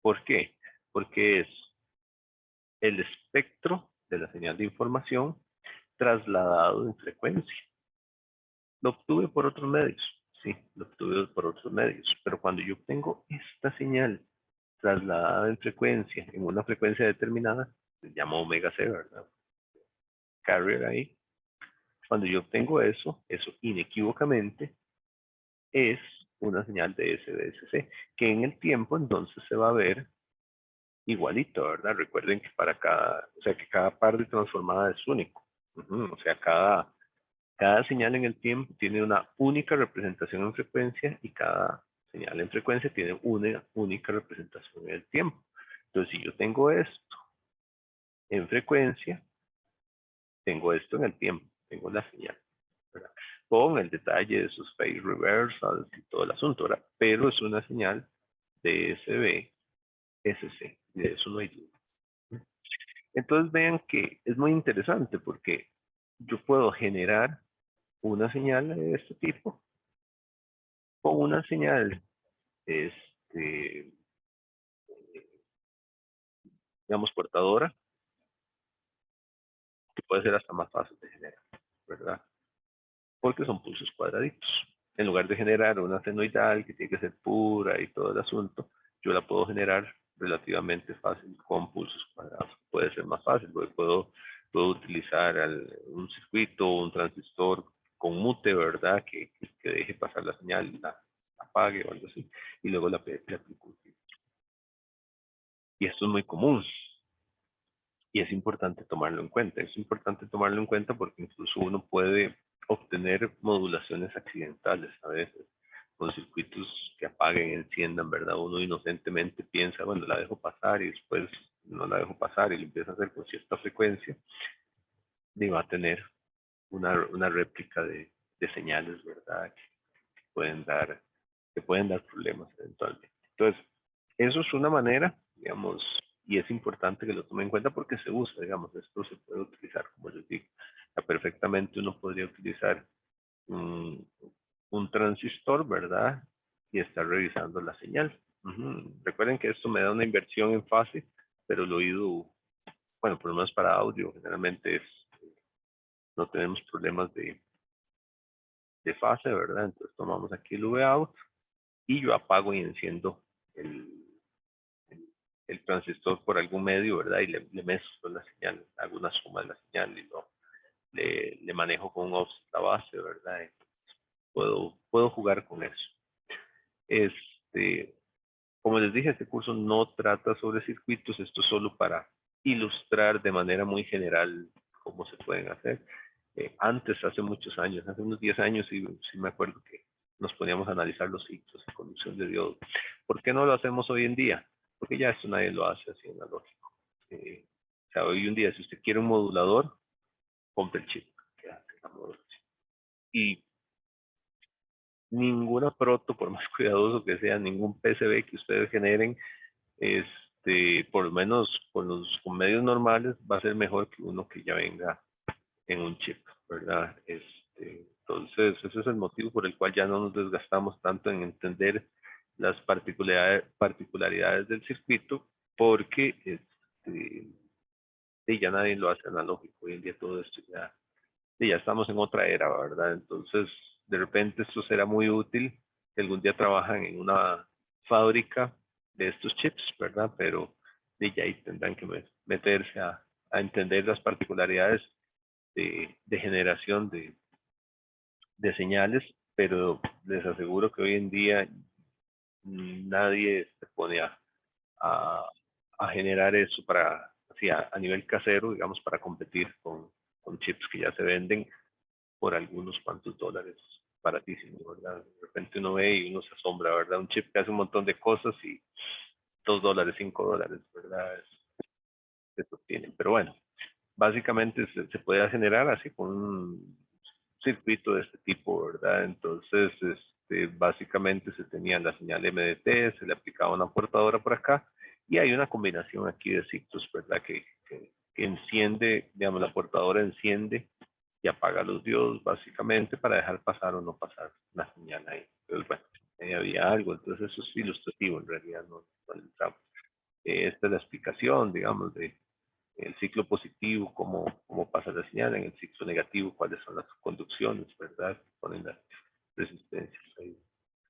[SPEAKER 1] ¿Por qué? Porque es el espectro de la señal de información trasladado en frecuencia. Lo obtuve por otros medios, sí, lo obtuve por otros medios, pero cuando yo obtengo esta señal trasladada en frecuencia, en una frecuencia determinada, se llama omega c, ¿verdad? Carrier ahí. Cuando yo obtengo eso inequívocamente es una señal de SBSC, que en el tiempo entonces se va a ver igualito, ¿verdad? Recuerden que para que cada par de transformada es único. O sea, cada señal en el tiempo tiene una única representación en frecuencia y cada señal en frecuencia tiene una única representación en el tiempo. Entonces, si yo tengo esto en frecuencia, tengo esto en el tiempo, tengo la señal, ¿verdad? Con el detalle de sus phase reversals y todo el asunto, ¿verdad? Pero es una señal de SB-SC, de eso no hay duda. Entonces vean que es muy interesante porque yo puedo generar una señal de este tipo con una señal, este, digamos, portadora, que puede ser hasta más fácil de generar, ¿verdad? Porque son pulsos cuadraditos. En lugar de generar una senoidal que tiene que ser pura y todo el asunto, yo la puedo generar relativamente fácil con pulsos cuadrados. Puede ser más fácil, porque puedo utilizar un circuito o un transistor con mute, ¿verdad? Que deje pasar la señal, la apague o algo así, y luego le aplico un filtro. Y esto es muy común. Y es importante tomarlo en cuenta. Es importante tomarlo en cuenta porque incluso uno puede obtener modulaciones accidentales a veces con circuitos que apaguen, enciendan, ¿verdad? Uno inocentemente piensa, bueno, la dejo pasar y después no la dejo pasar y lo empieza a hacer con cierta frecuencia y va a tener una réplica de señales, ¿verdad? Pueden dar, que pueden dar problemas eventualmente. Entonces, eso es una manera, digamos, y es importante que lo tomen en cuenta porque se usa, digamos, esto se puede utilizar, como les digo. Perfectamente uno podría utilizar un transistor, ¿verdad? Y estar revisando la señal. Recuerden que esto me da una inversión en fase, pero el oído, bueno, por lo menos para audio, generalmente no tenemos problemas de fase, ¿verdad? Entonces tomamos aquí el V-out y yo apago y enciendo el, el transistor por algún medio, ¿verdad? Y le mezclo la señal, hago una suma de la señal y le manejo con un offset a base, ¿verdad? Puedo jugar con eso. Este, como les dije, este curso no trata sobre circuitos, esto es solo para ilustrar de manera muy general cómo se pueden hacer. Antes, hace muchos años, hace unos 10 años, sí me acuerdo que nos poníamos a analizar los ciclos de conducción de diodo. ¿Por qué no lo hacemos hoy en día? Porque ya esto nadie lo hace así analógico. O sea, hoy en día, si usted quiere un modulador, compre el chip que hace la modulación. Y ninguna proto, por más cuidadoso que sea, ningún PCB que ustedes generen, por lo menos con medios normales, va a ser mejor que uno que ya venga en un chip, ¿verdad? Entonces, ese es el motivo por el cual ya no nos desgastamos tanto en entender las particularidades del circuito, porque ya nadie lo hace analógico. Hoy en día todo esto ya estamos en otra era, ¿verdad? Entonces, de repente esto será muy útil que algún día trabajan en una fábrica de estos chips, ¿verdad? Pero ya ahí tendrán que meterse a entender las particularidades de generación de señales, pero les aseguro que hoy en día nadie se pone a, a generar eso para, así a nivel casero, digamos, para competir con chips que ya se venden por algunos cuantos dólares, baratísimo, ¿verdad? De repente uno ve y uno se asombra, ¿verdad? Un chip que hace un montón de cosas y $2, $5, ¿verdad? Se sostienen. Pero bueno, básicamente se puede generar así con un circuito de este tipo, ¿verdad? Entonces, básicamente se tenía la señal MDT, se le aplicaba una portadora por acá y hay una combinación aquí de ciclos, ¿verdad? Que enciende, digamos, la portadora enciende y apaga los diodos básicamente para dejar pasar o no pasar la señal ahí. Entonces, bueno, ahí había algo, entonces eso es ilustrativo, en realidad no entramos. Esta es la explicación, digamos, de el ciclo positivo, cómo pasa la señal, en el ciclo negativo, cuáles son las conducciones, ¿verdad? Ponen las resistencias ahí,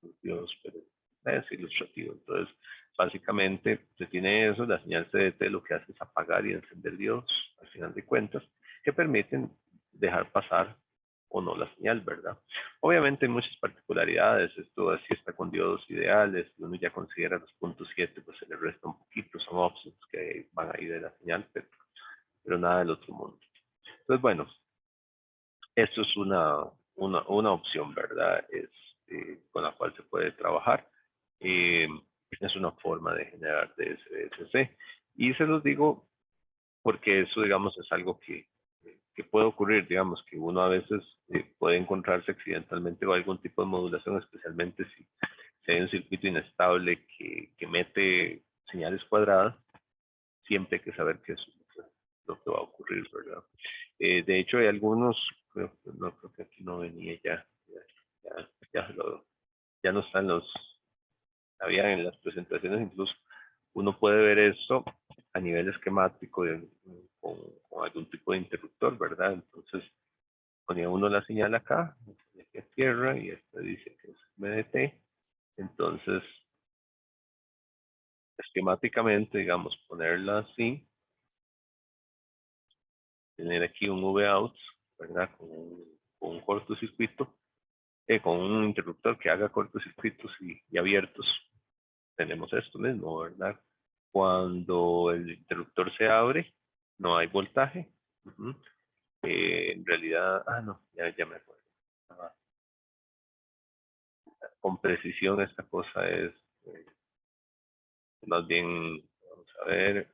[SPEAKER 1] los diodos, pero es ilustrativo. Entonces, básicamente, se tiene eso, la señal CDT lo que hace es apagar y encender diodos, al final de cuentas, que permiten dejar pasar o no la señal, ¿verdad? Obviamente hay muchas particularidades, esto así está con diodos ideales, si uno ya considera los puntos 7, pues se le resta un poquito, son offsets que van ahí de la señal, pero nada del otro mundo. Entonces, bueno, esto es una opción, ¿verdad? Con la cual se puede trabajar. Es una forma de generar DSSC. Y se los digo porque eso, digamos, es algo que puede ocurrir, digamos, que uno a veces puede encontrarse accidentalmente con algún tipo de modulación, especialmente si hay un circuito inestable que mete señales cuadradas, siempre hay que saber que eso es lo que va a ocurrir, ¿verdad? De hecho, hay algunos, creo que aquí no venía ya no están había en las presentaciones incluso, uno puede ver esto a nivel esquemático con algún tipo de interruptor, ¿verdad? Entonces, ponía uno la señal acá, aquí a tierra, y este dice que es MDT. Entonces, esquemáticamente, digamos, ponerla así, tener aquí un V-out, ¿verdad? Con un cortocircuito, con un interruptor que haga cortocircuitos y abiertos. Tenemos esto mismo, ¿verdad? Cuando el interruptor se abre, no hay voltaje. En realidad, no, ya me acuerdo. Ah, con precisión esta cosa es más bien, vamos a ver,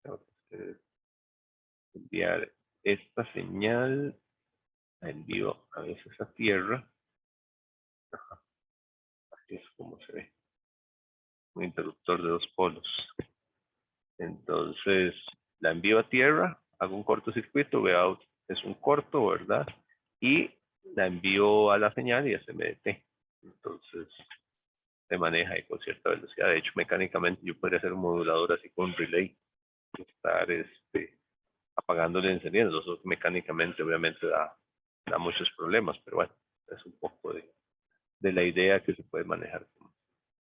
[SPEAKER 1] tengo que enviar esta señal la envío a veces a tierra. Así es como se ve. Un interruptor de 2 polos. Entonces, la envío a tierra, hago un cortocircuito, veo, es un corto, ¿verdad? Y la envío a la señal y se me detiene. Entonces, se maneja ahí con cierta velocidad. De hecho, mecánicamente yo podría hacer un modulador así con un relay, estar apagándole y encendiendo. Eso mecánicamente obviamente da muchos problemas, pero bueno, es un poco de la idea que se puede manejar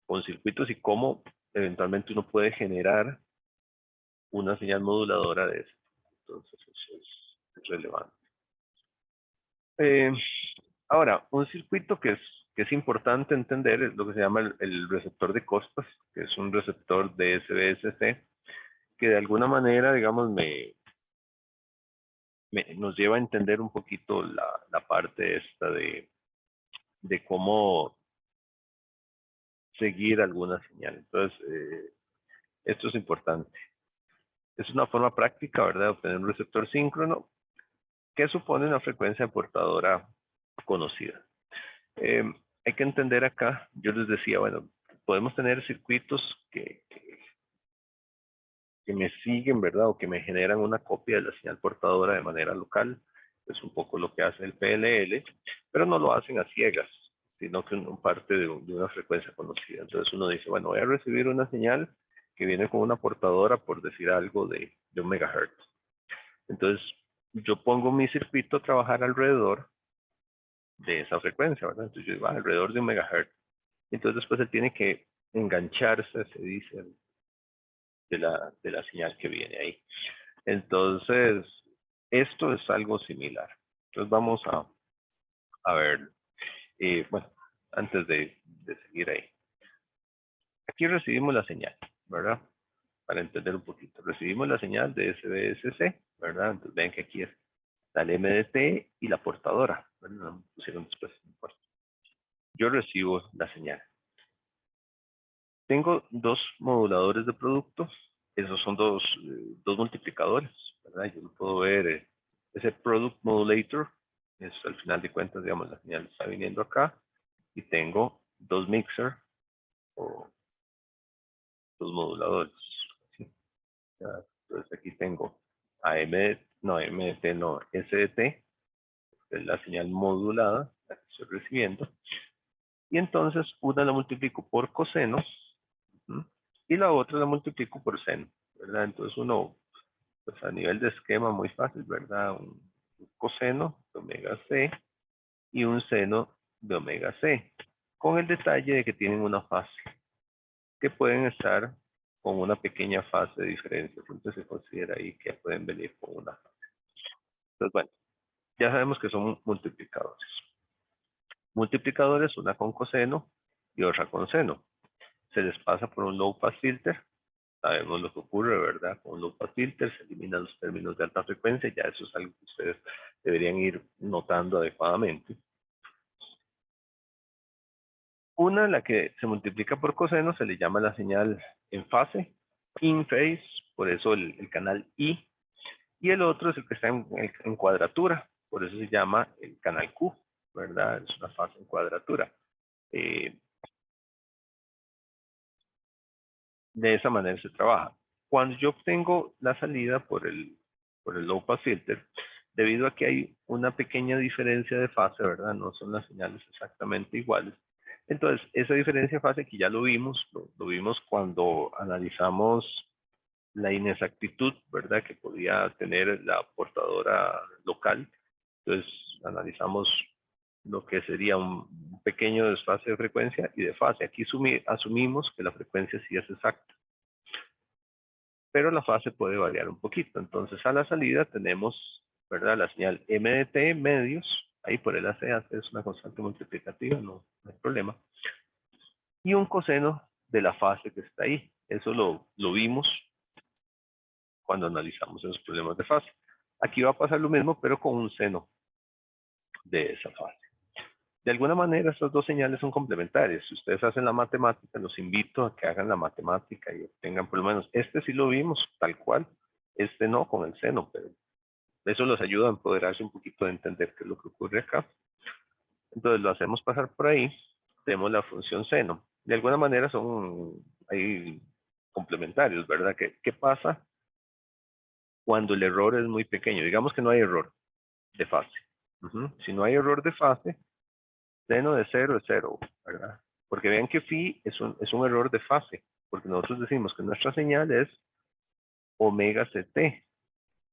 [SPEAKER 1] con circuitos y cómo eventualmente uno puede generar una señal moduladora de esto. Entonces eso es relevante. Ahora, un circuito que es importante entender es lo que se llama el receptor de costas, que es un receptor de SBSC, que de alguna manera, digamos, nos lleva a entender un poquito la parte esta de cómo seguir alguna señal. Entonces, esto es importante. Es una forma práctica, ¿verdad?, de obtener un receptor síncrono que supone una frecuencia portadora conocida. Hay que entender acá, yo les decía, bueno, podemos tener circuitos que me siguen, ¿verdad?, o que me generan una copia de la señal portadora de manera local. Es un poco lo que hace el PLL, pero no lo hacen a ciegas, sino que parte de una frecuencia conocida. Entonces uno dice, bueno, voy a recibir una señal que viene con una portadora, por decir algo, de 1 megahertz. Entonces yo pongo mi circuito a trabajar alrededor de esa frecuencia, ¿verdad? Entonces yo digo, alrededor de 1 megahertz. Entonces después él tiene que engancharse, se dice, de la señal que viene ahí. Entonces, esto es algo similar. Entonces vamos a ver, bueno, antes de seguir ahí. Aquí recibimos la señal, ¿verdad? Para entender un poquito. Recibimos la señal de SBSC, ¿verdad? Entonces ven que aquí está el MDT y la portadora, ¿verdad? Pusieron después, no importa. Yo recibo la señal. Tengo dos moduladores de producto. Esos son dos multiplicadores, ¿verdad? Yo lo puedo ver, ese product modulator, es al final de cuentas, digamos, la señal está viniendo acá, y tengo dos mixer o dos moduladores. ¿Sí? Entonces aquí tengo MDT no, SDT, es la señal modulada, la que estoy recibiendo, y entonces una la multiplico por coseno, ¿sí?, y la otra la multiplico por seno, ¿verdad? Entonces uno, pues a nivel de esquema muy fácil, ¿verdad? Un coseno de omega C y un seno de omega C, con el detalle de que tienen una fase, que pueden estar con una pequeña fase de diferencia. Entonces se considera ahí que pueden venir con una fase. Entonces, bueno, ya sabemos que son multiplicadores. Multiplicadores, una con coseno y otra con seno. Se les pasa por un low pass filter. Sabemos lo que ocurre, ¿verdad? Con un low pass filter se eliminan los términos de alta frecuencia. Ya eso es algo que ustedes deberían ir notando adecuadamente. Una, la que se multiplica por coseno, se le llama la señal en fase, in phase, por eso el canal I. Y el otro es el que está en cuadratura, por eso se llama el canal Q, ¿verdad? Es una fase en cuadratura. De esa manera se trabaja. Cuando yo obtengo la salida por el low pass filter, debido a que hay una pequeña diferencia de fase, ¿verdad? No son las señales exactamente iguales. Entonces, esa diferencia de fase que ya lo vimos cuando analizamos la inexactitud, ¿verdad?, que podía tener la portadora local. Entonces, analizamos lo que sería un pequeño desfase de frecuencia y de fase. Aquí asumimos que la frecuencia sí es exacta, pero la fase puede variar un poquito. Entonces, a la salida tenemos, ¿verdad?, la señal MDT medios, ahí por el AC es una constante multiplicativa, no hay problema, y un coseno de la fase que está ahí. Eso lo vimos cuando analizamos esos problemas de fase. Aquí va a pasar lo mismo, pero con un seno de esa fase. De alguna manera, estas dos señales son complementarias. Si ustedes hacen la matemática, los invito a que hagan la matemática y obtengan por lo menos, este sí lo vimos tal cual, este no, con el seno, pero eso los ayuda a empoderarse un poquito de entender qué es lo que ocurre acá. Entonces lo hacemos pasar por ahí, tenemos la función seno. De alguna manera son ahí complementarios, ¿verdad? ¿Qué pasa cuando el error es muy pequeño? Digamos que no hay error de fase. Si no hay error de fase, seno de 0 es 0, ¿verdad? Porque vean que phi es un error de fase, porque nosotros decimos que nuestra señal es omega ct,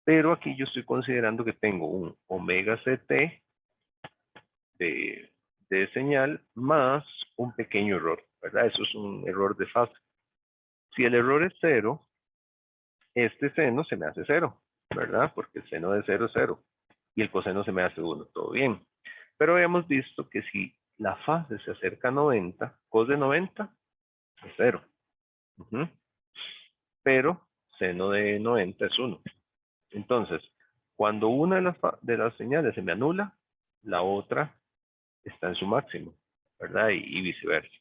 [SPEAKER 1] pero aquí yo estoy considerando que tengo un omega ct de señal más un pequeño error, ¿verdad? Eso es un error de fase. Si el error es 0, este seno se me hace 0, ¿verdad? Porque el seno de 0 es 0 y el coseno se me hace 1, todo bien. Pero habíamos visto que si la fase se acerca a 90, cos de 90 es 0. Pero seno de 90 es 1. Entonces, cuando una de las señales se me anula, la otra está en su máximo, ¿verdad? Y viceversa.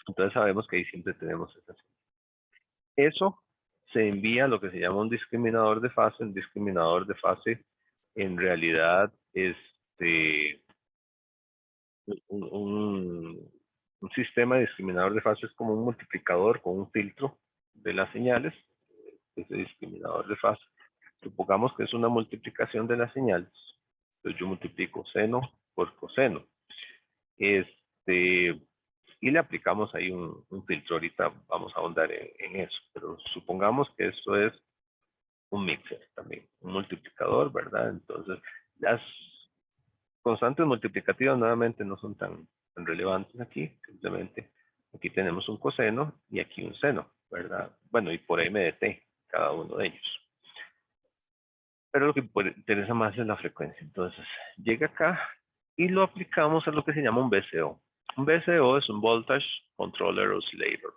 [SPEAKER 1] Entonces sabemos que ahí siempre tenemos esa señal. Eso se envía a lo que se llama un discriminador de fase. Un discriminador de fase en realidad un sistema de discriminador de fase es como un multiplicador con un filtro de las señales. Ese discriminador de fase. Supongamos que es una multiplicación de las señales. Entonces yo multiplico seno por coseno. Y le aplicamos ahí un filtro. Ahorita vamos a ahondar en eso. Pero supongamos que esto es un mixer también, un multiplicador, ¿verdad? Entonces, las constantes multiplicativas nuevamente no son tan relevantes aquí. Simplemente aquí tenemos un coseno y aquí un seno, ¿verdad? Bueno, y por ahí me deté cada uno de ellos. Pero lo que interesa más es la frecuencia. Entonces, llega acá y lo aplicamos a lo que se llama un VCO. Un VCO es un Voltage Controller Oscillator.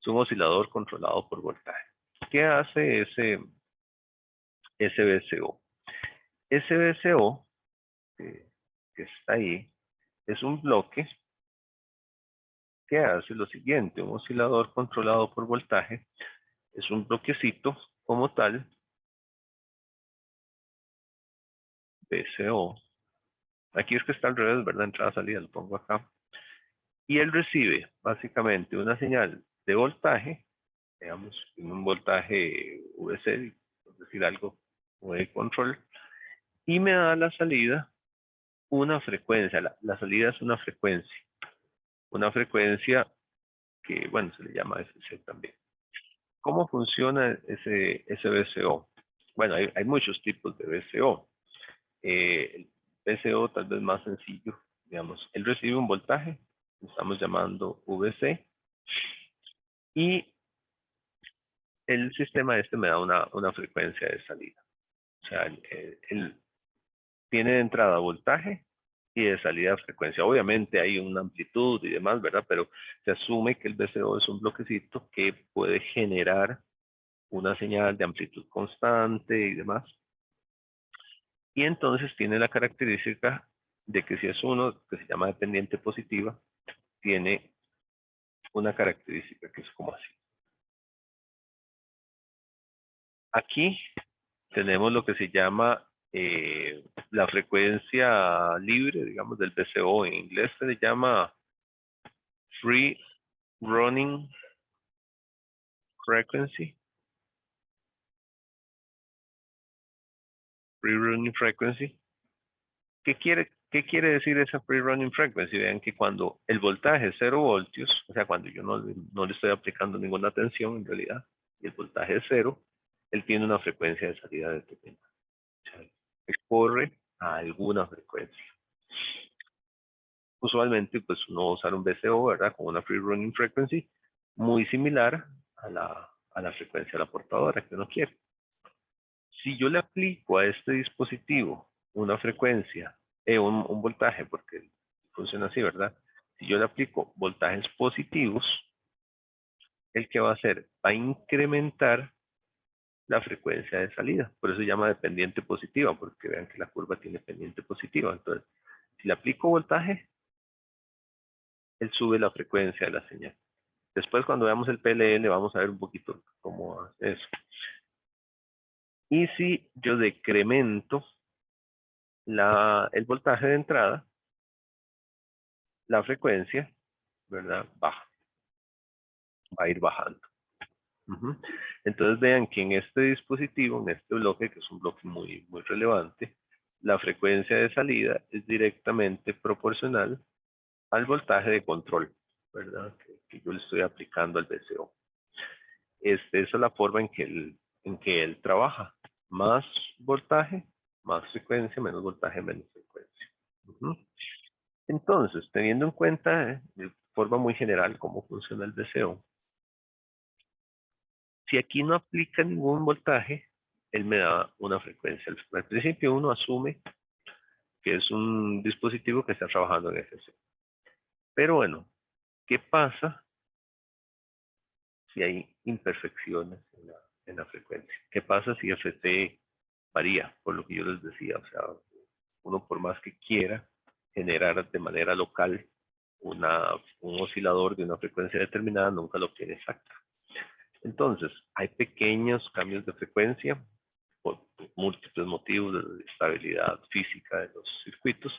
[SPEAKER 1] Es un oscilador controlado por voltaje. ¿Qué hace ese VCO? Ese VCO que está ahí es un bloque que hace lo siguiente. Un oscilador controlado por voltaje es un bloquecito como tal, VCO. Aquí es que está al revés, ¿verdad? Entrada, salida, lo pongo acá. Y él recibe básicamente una señal de voltaje, digamos, un voltaje VC, por decir algo, o de control, y me da la salida una frecuencia. La salida es una frecuencia que, bueno, se le llama FC también. ¿Cómo funciona ese VCO? Bueno, hay muchos tipos de VCO. El VCO tal vez más sencillo, digamos, él recibe un voltaje, lo estamos llamando VC, y el sistema me da una frecuencia de salida. O sea, él tiene de entrada voltaje y de salida frecuencia. Obviamente hay una amplitud y demás, ¿verdad? Pero se asume que el VCO es un bloquecito que puede generar una señal de amplitud constante y demás. Y entonces tiene la característica de que si es uno, que se llama dependiente positiva, tiene una característica que es como así. Aquí tenemos lo que se llama la frecuencia libre, digamos, del VCO. En inglés se le llama Free Running Frequency. Free Running Frequency. ¿Qué quiere decir esa Free Running Frequency? Vean que cuando el voltaje es 0 voltios, o sea, cuando yo no le estoy aplicando ninguna tensión en realidad, y el voltaje es 0, él tiene una frecuencia de salida determinada. O sea, corre a alguna frecuencia. Usualmente, pues uno va a usar un VCO, ¿verdad? Con una Free Running Frequency muy similar a la frecuencia de la portadora que uno quiere. Si yo le aplico a este dispositivo una frecuencia, un voltaje, porque funciona así, ¿verdad? Si yo le aplico voltajes positivos, ¿el que va a hacer? Va a incrementar la frecuencia de salida. Por eso se llama dependiente positiva, porque vean que la curva tiene pendiente positiva. Entonces, si le aplico voltaje, él sube la frecuencia de la señal. Después, cuando veamos el PLL, vamos a ver un poquito cómo hace eso. Y si yo decremento el voltaje de entrada, la frecuencia, ¿verdad? Baja, va a ir bajando. Ujú. Entonces vean que en este dispositivo, en este bloque, que es un bloque muy relevante, la frecuencia de salida es directamente proporcional al voltaje de control, ¿verdad? Que yo le estoy aplicando al VCO. Esa es la forma en que él trabaja. Más voltaje, más frecuencia, menos voltaje, menos frecuencia. Ujú. Entonces, teniendo en cuenta de forma muy general cómo funciona el VCO, si aquí no aplica ningún voltaje, él me da una frecuencia. Al principio uno asume que es un dispositivo que está trabajando en FC. Pero bueno, ¿qué pasa si hay imperfecciones en la frecuencia? ¿Qué pasa si FC varía? Por lo que yo les decía, o sea, uno por más que quiera generar de manera local un oscilador de una frecuencia determinada, nunca lo obtiene exacto. Entonces, hay pequeños cambios de frecuencia por múltiples motivos de estabilidad física de los circuitos.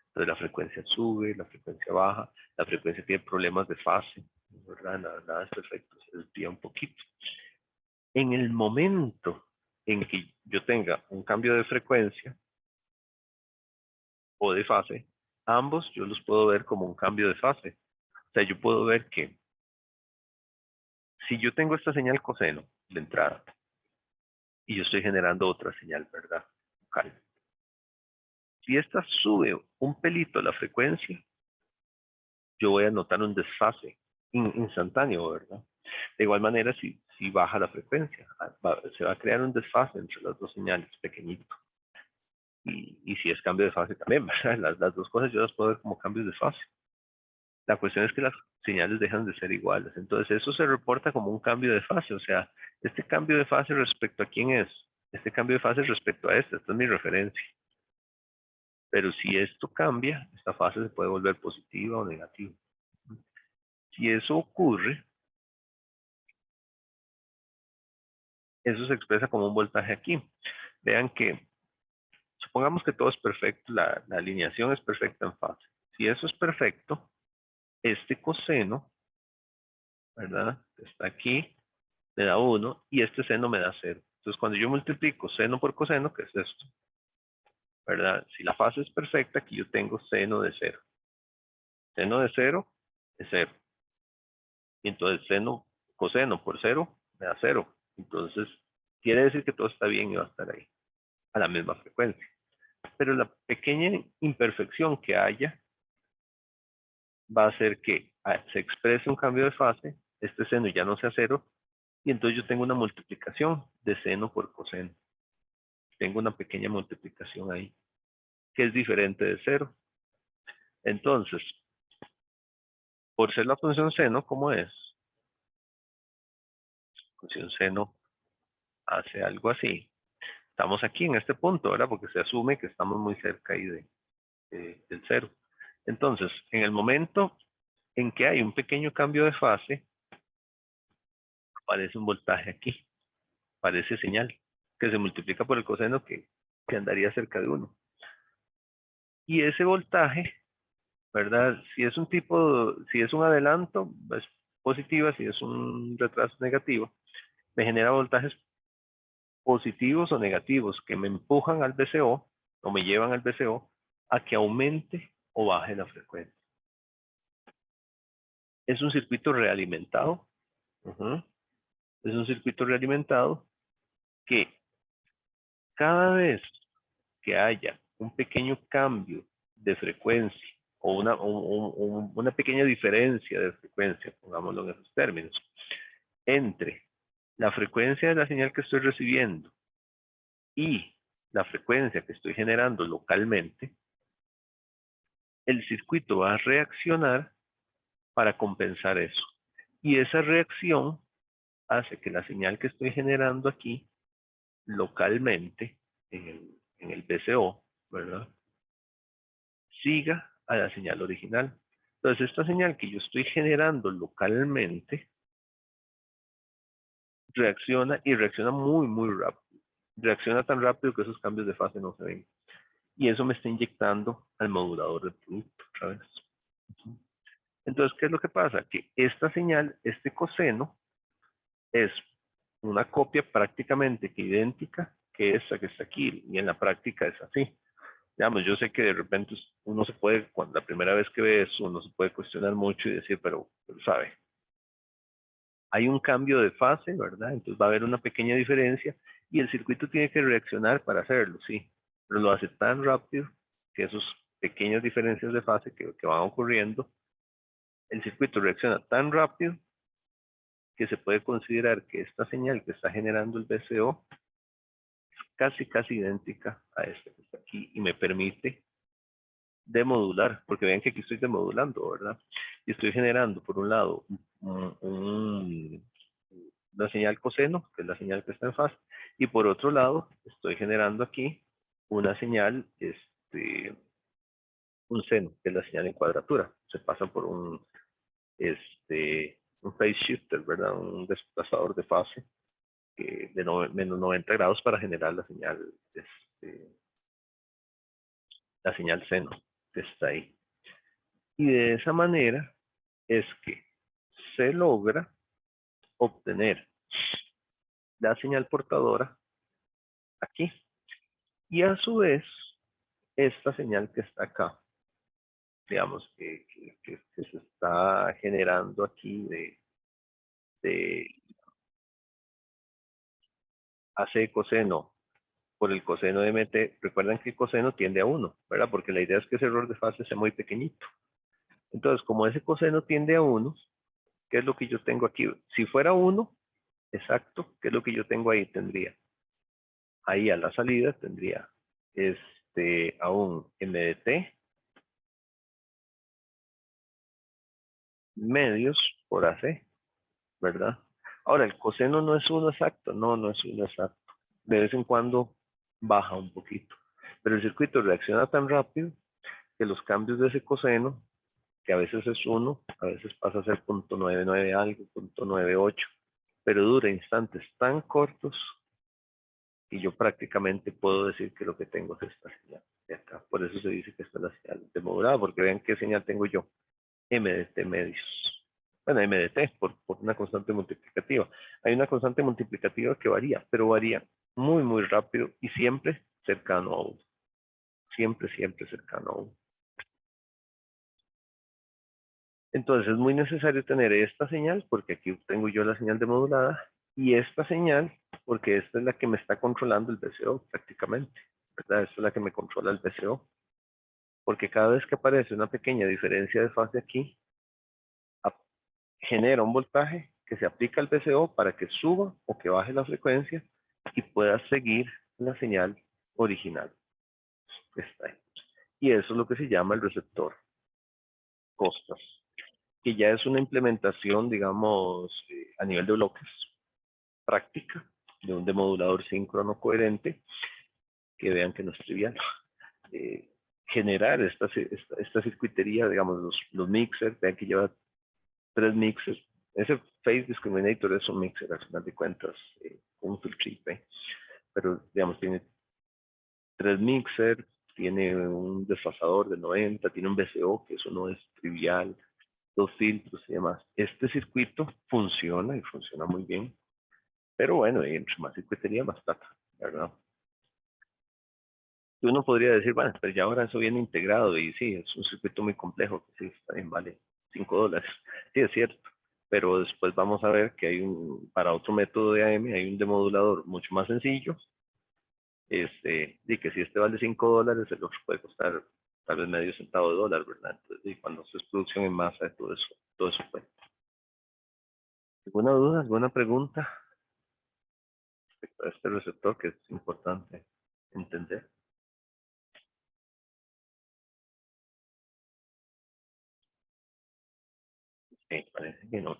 [SPEAKER 1] Entonces, la frecuencia sube, la frecuencia baja, la frecuencia tiene problemas de fase, ¿verdad? Nada es perfecto, se desvía un poquito. En el momento en que yo tenga un cambio de frecuencia o de fase, ambos yo los puedo ver como un cambio de fase. O sea, yo puedo ver que si yo tengo esta señal coseno de entrada y yo estoy generando otra señal, ¿verdad? Local. Si esta sube un pelito la frecuencia, yo voy a notar un desfase instantáneo, ¿verdad? De igual manera, si baja la frecuencia, se va a crear un desfase entre las dos señales, pequeñito. Y si es cambio de fase también, ¿verdad? Las dos cosas yo las puedo ver como cambios de fase. La cuestión es que las señales dejan de ser iguales. Entonces, eso se reporta como un cambio de fase. O sea, este cambio de fase respecto a quién es. Este cambio de fase respecto a esta. Esta es mi referencia. Pero si esto cambia, esta fase se puede volver positiva o negativa. Si eso ocurre, eso se expresa como un voltaje aquí. Vean que, supongamos que todo es perfecto, la alineación es perfecta en fase. Si eso es perfecto, este coseno, ¿verdad? Está aquí, me da 1 y este seno me da 0. Entonces, cuando yo multiplico seno por coseno, ¿qué es esto? ¿Verdad? Si la fase es perfecta, aquí yo tengo seno de 0. Seno de 0 es 0. Y entonces coseno por 0 me da 0. Entonces, quiere decir que todo está bien y va a estar ahí, a la misma frecuencia. Pero la pequeña imperfección que haya va a hacer que se exprese un cambio de fase, este seno ya no sea 0, y entonces yo tengo una multiplicación de seno por coseno. Tengo una pequeña multiplicación ahí, que es diferente de 0. Entonces, por ser la función seno, ¿cómo es? La función seno hace algo así. Estamos aquí en este punto, ¿verdad? Porque se asume que estamos muy cerca ahí del 0. Entonces, en el momento en que hay un pequeño cambio de fase, aparece un voltaje aquí, aparece señal, que se multiplica por el coseno que andaría cerca de 1. Y ese voltaje, ¿verdad? Si es un adelanto, es positiva, si es un retraso negativo, me genera voltajes positivos o negativos que me empujan al VCO o me llevan al VCO a que aumente o baje la frecuencia. Es un circuito realimentado. Es un circuito realimentado que cada vez que haya un pequeño cambio de frecuencia o una pequeña diferencia de frecuencia, pongámoslo en esos términos, entre la frecuencia de la señal que estoy recibiendo y la frecuencia que estoy generando localmente, el circuito va a reaccionar para compensar eso. Y esa reacción hace que la señal que estoy generando aquí localmente en el VCO, ¿verdad? Siga a la señal original. Entonces, esta señal que yo estoy generando localmente reacciona y reacciona muy rápido. reacciona tan rápido que esos cambios de fase no se ven. Y eso me está inyectando al modulador del producto otra vez. Entonces, ¿qué es lo que pasa? Que esta señal, este coseno, es una copia prácticamente que idéntica que esta que está aquí, y en la práctica es así. Digamos, yo sé que de repente uno se puede, cuando la primera vez que ve eso, uno se puede cuestionar mucho y decir, pero sabe, hay un cambio de fase, ¿verdad? Entonces va a haber una pequeña diferencia y el circuito tiene que reaccionar para hacerlo, sí, pero lo hace tan rápido que esas pequeñas diferencias de fase que van ocurriendo, el circuito reacciona tan rápido que se puede considerar que esta señal que está generando el VCO es casi idéntica a esta que está aquí y me permite demodular, porque vean que aquí estoy demodulando, ¿verdad? Y estoy generando, por un lado, una señal coseno, que es la señal que está en fase, y por otro lado, estoy generando aquí una señal, un seno, que es la señal en cuadratura. Se pasa por un phase shifter, ¿verdad? Un desplazador de fase de menos 90 grados para generar la señal seno que está ahí. Y de esa manera es que se logra obtener la señal portadora aquí. Y a su vez, esta señal que está acá, digamos, que se está generando aquí de AC coseno por el coseno de MT, recuerden que el coseno tiende a 1, ¿verdad? Porque la idea es que ese error de fase sea muy pequeñito. Entonces, como ese coseno tiende a 1, ¿qué es lo que yo tengo aquí? Si fuera 1, exacto, ¿qué es lo que yo tengo ahí? Tendría, ahí a la salida tendría a un MDT medios por AC, ¿verdad? Ahora, el coseno no es 1 exacto, no es 1 exacto. De vez en cuando baja un poquito. Pero el circuito reacciona tan rápido que los cambios de ese coseno, que a veces es 1, a veces pasa a ser 0.99 algo, 0.98, pero dura instantes tan cortos y yo prácticamente puedo decir que lo que tengo es esta señal de acá. Por eso se dice que esta es la señal demodulada, porque vean qué señal tengo yo. MDT medios. Bueno, MDT por una constante multiplicativa. Hay una constante multiplicativa que varía, pero varía muy rápido y siempre cercano a 1. Siempre cercano a 1. Entonces es muy necesario tener esta señal, porque aquí tengo yo la señal demodulada, y esta señal, porque esta es la que me está controlando el VCO prácticamente, ¿verdad? Esta es la que me controla el VCO, porque cada vez que aparece una pequeña diferencia de fase aquí, genera un voltaje que se aplica al VCO para que suba o que baje la frecuencia y pueda seguir la señal original que está ahí. Y eso es lo que se llama el receptor costas, que ya es una implementación, digamos, a nivel de bloques, práctica, de un demodulador síncrono coherente, que vean que no es trivial. Generar esta circuitería, digamos, los mixers, vean que lleva 3 mixers. Ese phase discriminator es un mixer, al final de cuentas, un filtrito, pero digamos, tiene 3 mixers, tiene un desfasador de 90, tiene un VCO, que eso no es trivial, 2 filtros y demás. Este circuito funciona y funciona muy bien, pero bueno, entre más circuitería, más plata, ¿verdad? Y uno podría decir, bueno, pero ya ahora eso viene integrado y sí, es un circuito muy complejo, que sí, está bien, vale $5. Sí, es cierto, pero después vamos a ver que para otro método de AM hay un demodulador mucho más sencillo, y que si este vale $5, el otro puede costar tal vez medio centavo de dólar, ¿verdad? Entonces, y cuando se es producción en masa, todo eso cuenta. ¿Alguna duda, alguna pregunta respecto a este receptor que es importante entender? Parece que no.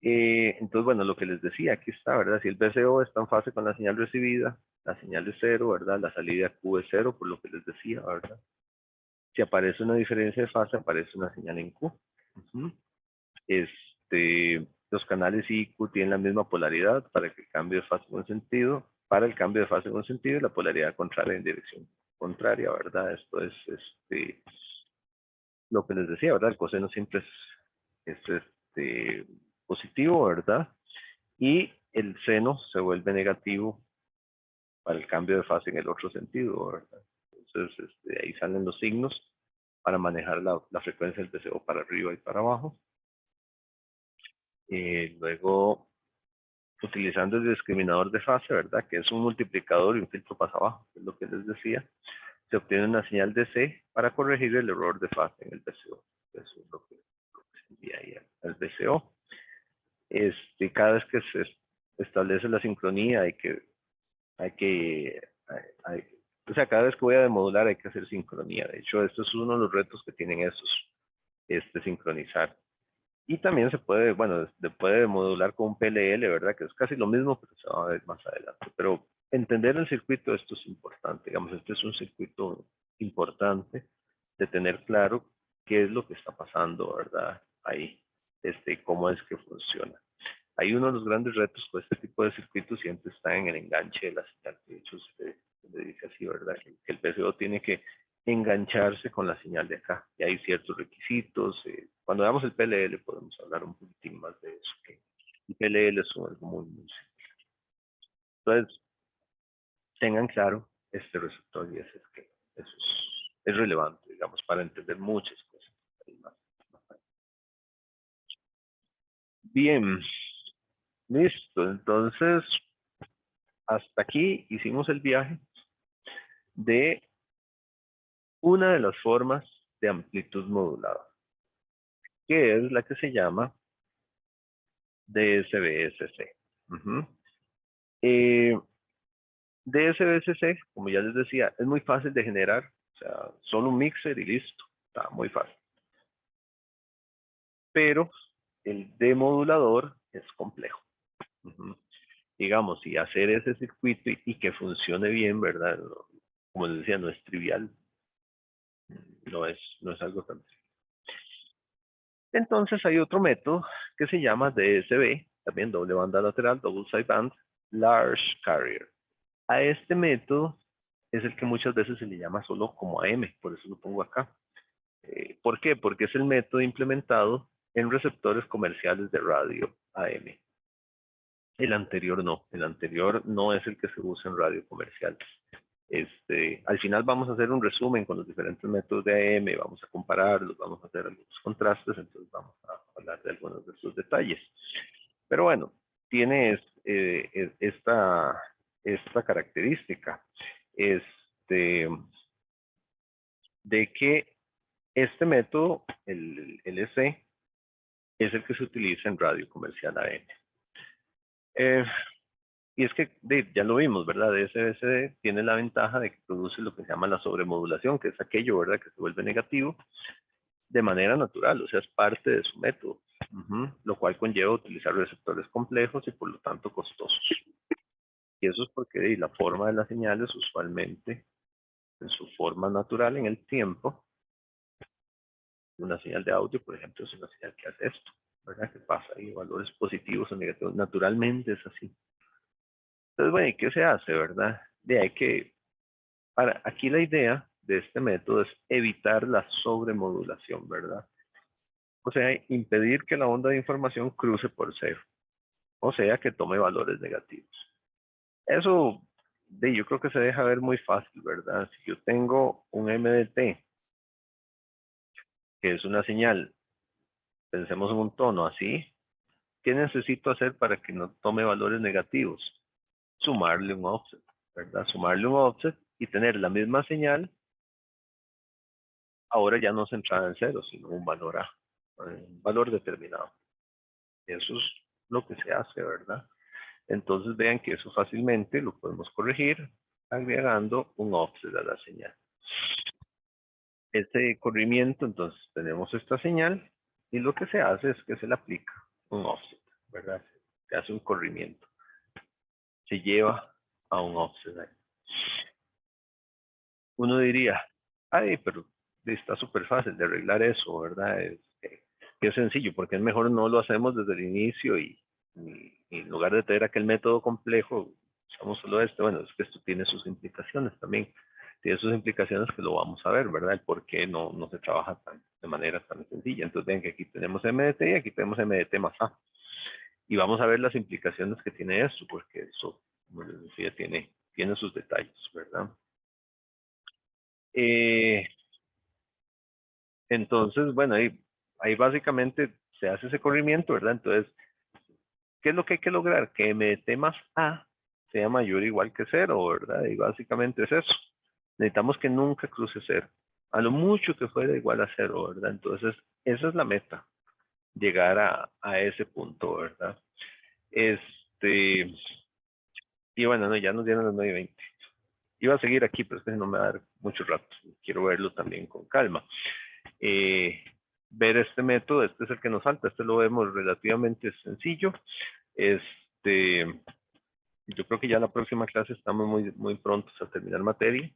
[SPEAKER 1] Entonces, bueno, lo que les decía, aquí está, ¿verdad? Si el VCO está en fase con la señal recibida, la señal es 0, ¿verdad? La salida Q es 0, por lo que les decía, ¿verdad? Si aparece una diferencia de fase, aparece una señal en Q. Los canales I y Q tienen la misma polaridad para que el cambio de fase con sentido. para el cambio de fase en un sentido y la polaridad contraria en dirección contraria, ¿verdad? Esto es lo que les decía, ¿verdad? El coseno siempre es positivo, ¿verdad? Y el seno se vuelve negativo para el cambio de fase en el otro sentido, ¿verdad? Entonces, ahí salen los signos para manejar la frecuencia del deseo para arriba y para abajo. Luego, utilizando el discriminador de fase, ¿verdad? Que es un multiplicador y un filtro pasa abajo, que es lo que les decía. Se obtiene una señal de C para corregir el error de fase en el VCO. Eso es lo que se envía ahí al VCO. Cada vez que se establece la sincronía o sea, cada vez que voy a demodular hay que hacer sincronía. De hecho, esto es uno de los retos que tienen esos, sincronizar. Y también se puede, bueno, se puede modular con un PLL, ¿verdad? Que es casi lo mismo, pero se va a ver más adelante. Pero entender el circuito, esto es importante. Digamos, este es un circuito importante de tener claro qué es lo que está pasando, ¿verdad? Ahí, cómo es que funciona. Hay uno de los grandes retos con este tipo de circuitos siempre está en el enganche de la señal. De hecho, se le dice así, ¿verdad? Que el PCO tiene que engancharse con la señal de acá. Y hay ciertos requisitos. Cuando damos el PLL podemos hablar un poquitín más de eso. Que el PLL es algo muy simple. Entonces, tengan claro este receptor y ese es que eso es relevante, digamos, para entender muchas cosas. Bien, listo. Entonces, hasta aquí hicimos el viaje de una de las formas de amplitud modulada, que es la que se llama DSBSC. DSBSC, como ya les decía, es muy fácil de generar, o sea, solo un mixer y listo, está muy fácil. Pero el demodulador es complejo. Digamos, y hacer ese circuito y que funcione bien, ¿verdad? Como les decía, no es trivial, no es algo tan trivial. Entonces hay otro método que se llama DSB, también doble banda lateral, double sideband, large carrier. A este método es el que muchas veces se le llama solo como AM, por eso lo pongo acá. ¿Por qué? Porque es el método implementado en receptores comerciales de radio AM. El anterior no es el que se usa en radio comercial. Al final vamos a hacer un resumen con los diferentes métodos de AM, vamos a compararlos, vamos a hacer algunos contrastes, entonces vamos a hablar de algunos de estos detalles. Pero bueno, tiene esta característica de que este método, el LC, es el que se utiliza en radio comercial AM. Y es que ya lo vimos, ¿verdad? DSBSD tiene la ventaja de que produce lo que se llama la sobremodulación, que es aquello, ¿verdad? Que se vuelve negativo de manera natural, o sea, es parte de su método, lo cual conlleva utilizar receptores complejos y por lo tanto costosos. Y eso es porque la forma de las señales usualmente, en su forma natural en el tiempo, una señal de audio, por ejemplo, es una señal que hace esto, ¿verdad? Que pasa ahí valores positivos o negativos, naturalmente es así. Entonces, bueno, ¿y qué se hace, verdad? Aquí la idea de este método es evitar la sobremodulación, ¿verdad? O sea, impedir que la onda de información cruce por cero, o sea, que tome valores negativos. Eso, yo creo que se deja ver muy fácil, ¿verdad? Si yo tengo un MDT, que es una señal, pensemos en un tono así, ¿qué necesito hacer para que no tome valores negativos? Sumarle un offset, ¿verdad? Sumarle un offset y tener la misma señal, ahora ya no centrada en cero, sino un valor determinado. Eso es lo que se hace, ¿verdad? Entonces vean que eso fácilmente lo podemos corregir agregando un offset a la señal. Este corrimiento, entonces tenemos esta señal y lo que se hace es que se le aplica un offset, ¿verdad? Se hace un corrimiento. Se lleva a un offset ahí. Uno diría, ay, pero está súper fácil de arreglar eso, ¿verdad? Es sencillo, porque es mejor no lo hacemos desde el inicio y en lugar de tener aquel método complejo, usamos solo este. Bueno, es que esto tiene sus implicaciones también. Tiene sus implicaciones que lo vamos a ver, ¿verdad? El por qué no se trabaja de manera tan sencilla. Entonces, ven que aquí tenemos MDT y aquí tenemos MDT más A. Y vamos a ver las implicaciones que tiene esto, porque eso, como les decía, tiene sus detalles, ¿verdad? Entonces, bueno, ahí básicamente se hace ese corrimiento, ¿verdad? Entonces, ¿qué es lo que hay que lograr? Que MDT más A sea mayor o igual que 0, ¿verdad? Y básicamente es eso. Necesitamos que nunca cruce 0. A lo mucho que fuera igual a 0, ¿verdad? Entonces, esa es la meta, llegar a ese punto, ¿verdad? Y bueno, no, ya nos dieron las 9:20. Iba a seguir aquí, pero es que no me va a dar mucho rato. Quiero verlo también con calma. Ver este método, este es el que nos falta, este lo vemos relativamente sencillo. Yo creo que ya la próxima clase estamos muy prontos a terminar materia.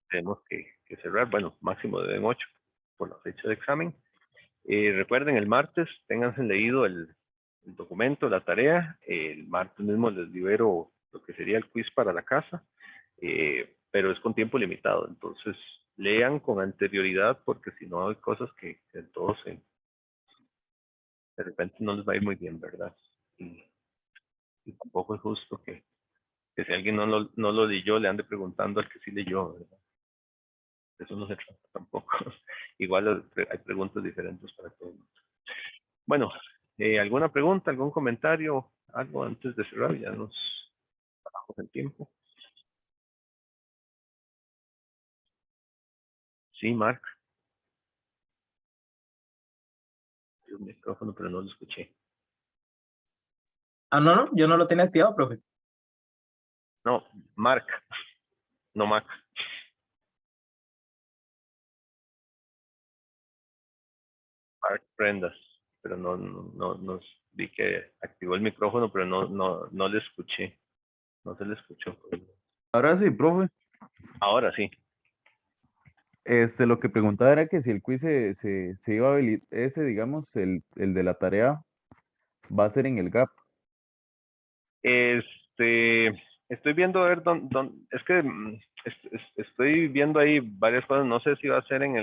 [SPEAKER 1] Tenemos que cerrar, bueno, máximo deben 8 por la fecha de examen. Recuerden, el martes ténganse leído el documento, la tarea. El martes mismo les libero lo que sería el quiz para la casa, pero es con tiempo limitado. Entonces, lean con anterioridad porque si no hay cosas que todos de repente no les va a ir muy bien, ¿verdad? Y tampoco es justo que si alguien no lo leyó, le ande preguntando al que sí leyó, ¿verdad? Eso no se trata tampoco. Igual hay preguntas diferentes para todos. Bueno, ¿alguna pregunta, algún comentario, algo antes de cerrar? Ya nos bajamos el tiempo. Sí, Mark. El micrófono, pero no lo escuché.
[SPEAKER 2] No, yo no lo tenía activado, profe.
[SPEAKER 1] No, Mark, no Mac. Mark Prendas, pero no vi que activó el micrófono, pero no le escuché. No se le escuchó.
[SPEAKER 3] Ahora sí, profe.
[SPEAKER 1] Ahora sí.
[SPEAKER 3] Lo que preguntaba era que si el quiz se iba a habilitar, digamos, el de la tarea va a ser en el GAP.
[SPEAKER 1] Estoy viendo a ver es que estoy viendo ahí varias cosas. No sé si va a ser en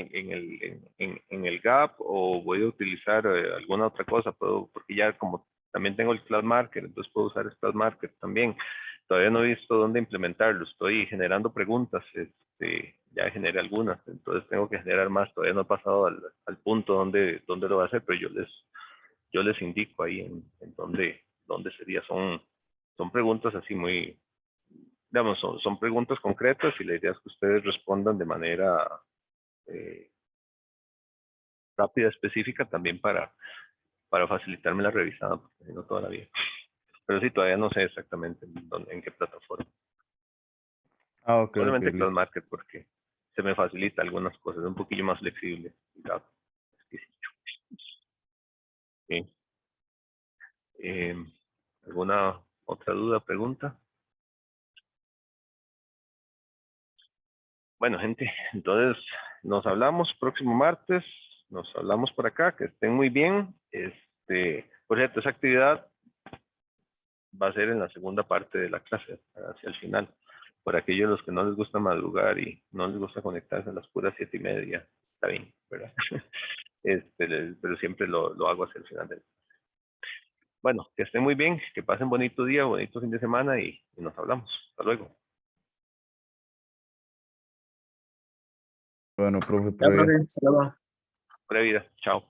[SPEAKER 1] el Gap o voy a utilizar alguna otra cosa. Porque ya como también tengo el Cloud Market, entonces puedo usar el Cloud Market también. Todavía no he visto dónde implementarlo. Estoy generando preguntas. Ya generé algunas, entonces tengo que generar más. Todavía no he pasado al punto donde lo voy a hacer, pero yo les indico ahí en dónde sería. Son preguntas así muy, digamos, son preguntas concretas y la idea es que ustedes respondan de manera rápida, específica, también para facilitarme la revisada, porque si no todavía. Pero sí, todavía no sé exactamente en qué plataforma.
[SPEAKER 3] Ok,
[SPEAKER 1] Probablemente Cloud
[SPEAKER 3] listo.
[SPEAKER 1] Market, porque se me facilita algunas cosas, es un poquillo más flexible. Sí. ¿Alguna otra duda, pregunta? Bueno, gente, entonces nos hablamos próximo martes, nos hablamos por acá, que estén muy bien. Por cierto, esa actividad va a ser en la segunda parte de la clase, hacia el final. Por aquellos los que no les gusta madrugar y no les gusta conectarse a las puras 7:30, está bien, ¿verdad? Pero siempre lo hago hacia el final del. Bueno, que estén muy bien, que pasen bonito día, bonito fin de semana y nos hablamos. Hasta luego.
[SPEAKER 3] Bueno, profe,
[SPEAKER 2] Ya,
[SPEAKER 3] pruebe.
[SPEAKER 2] profe, hasta luego.
[SPEAKER 1] Pura vida. Chao.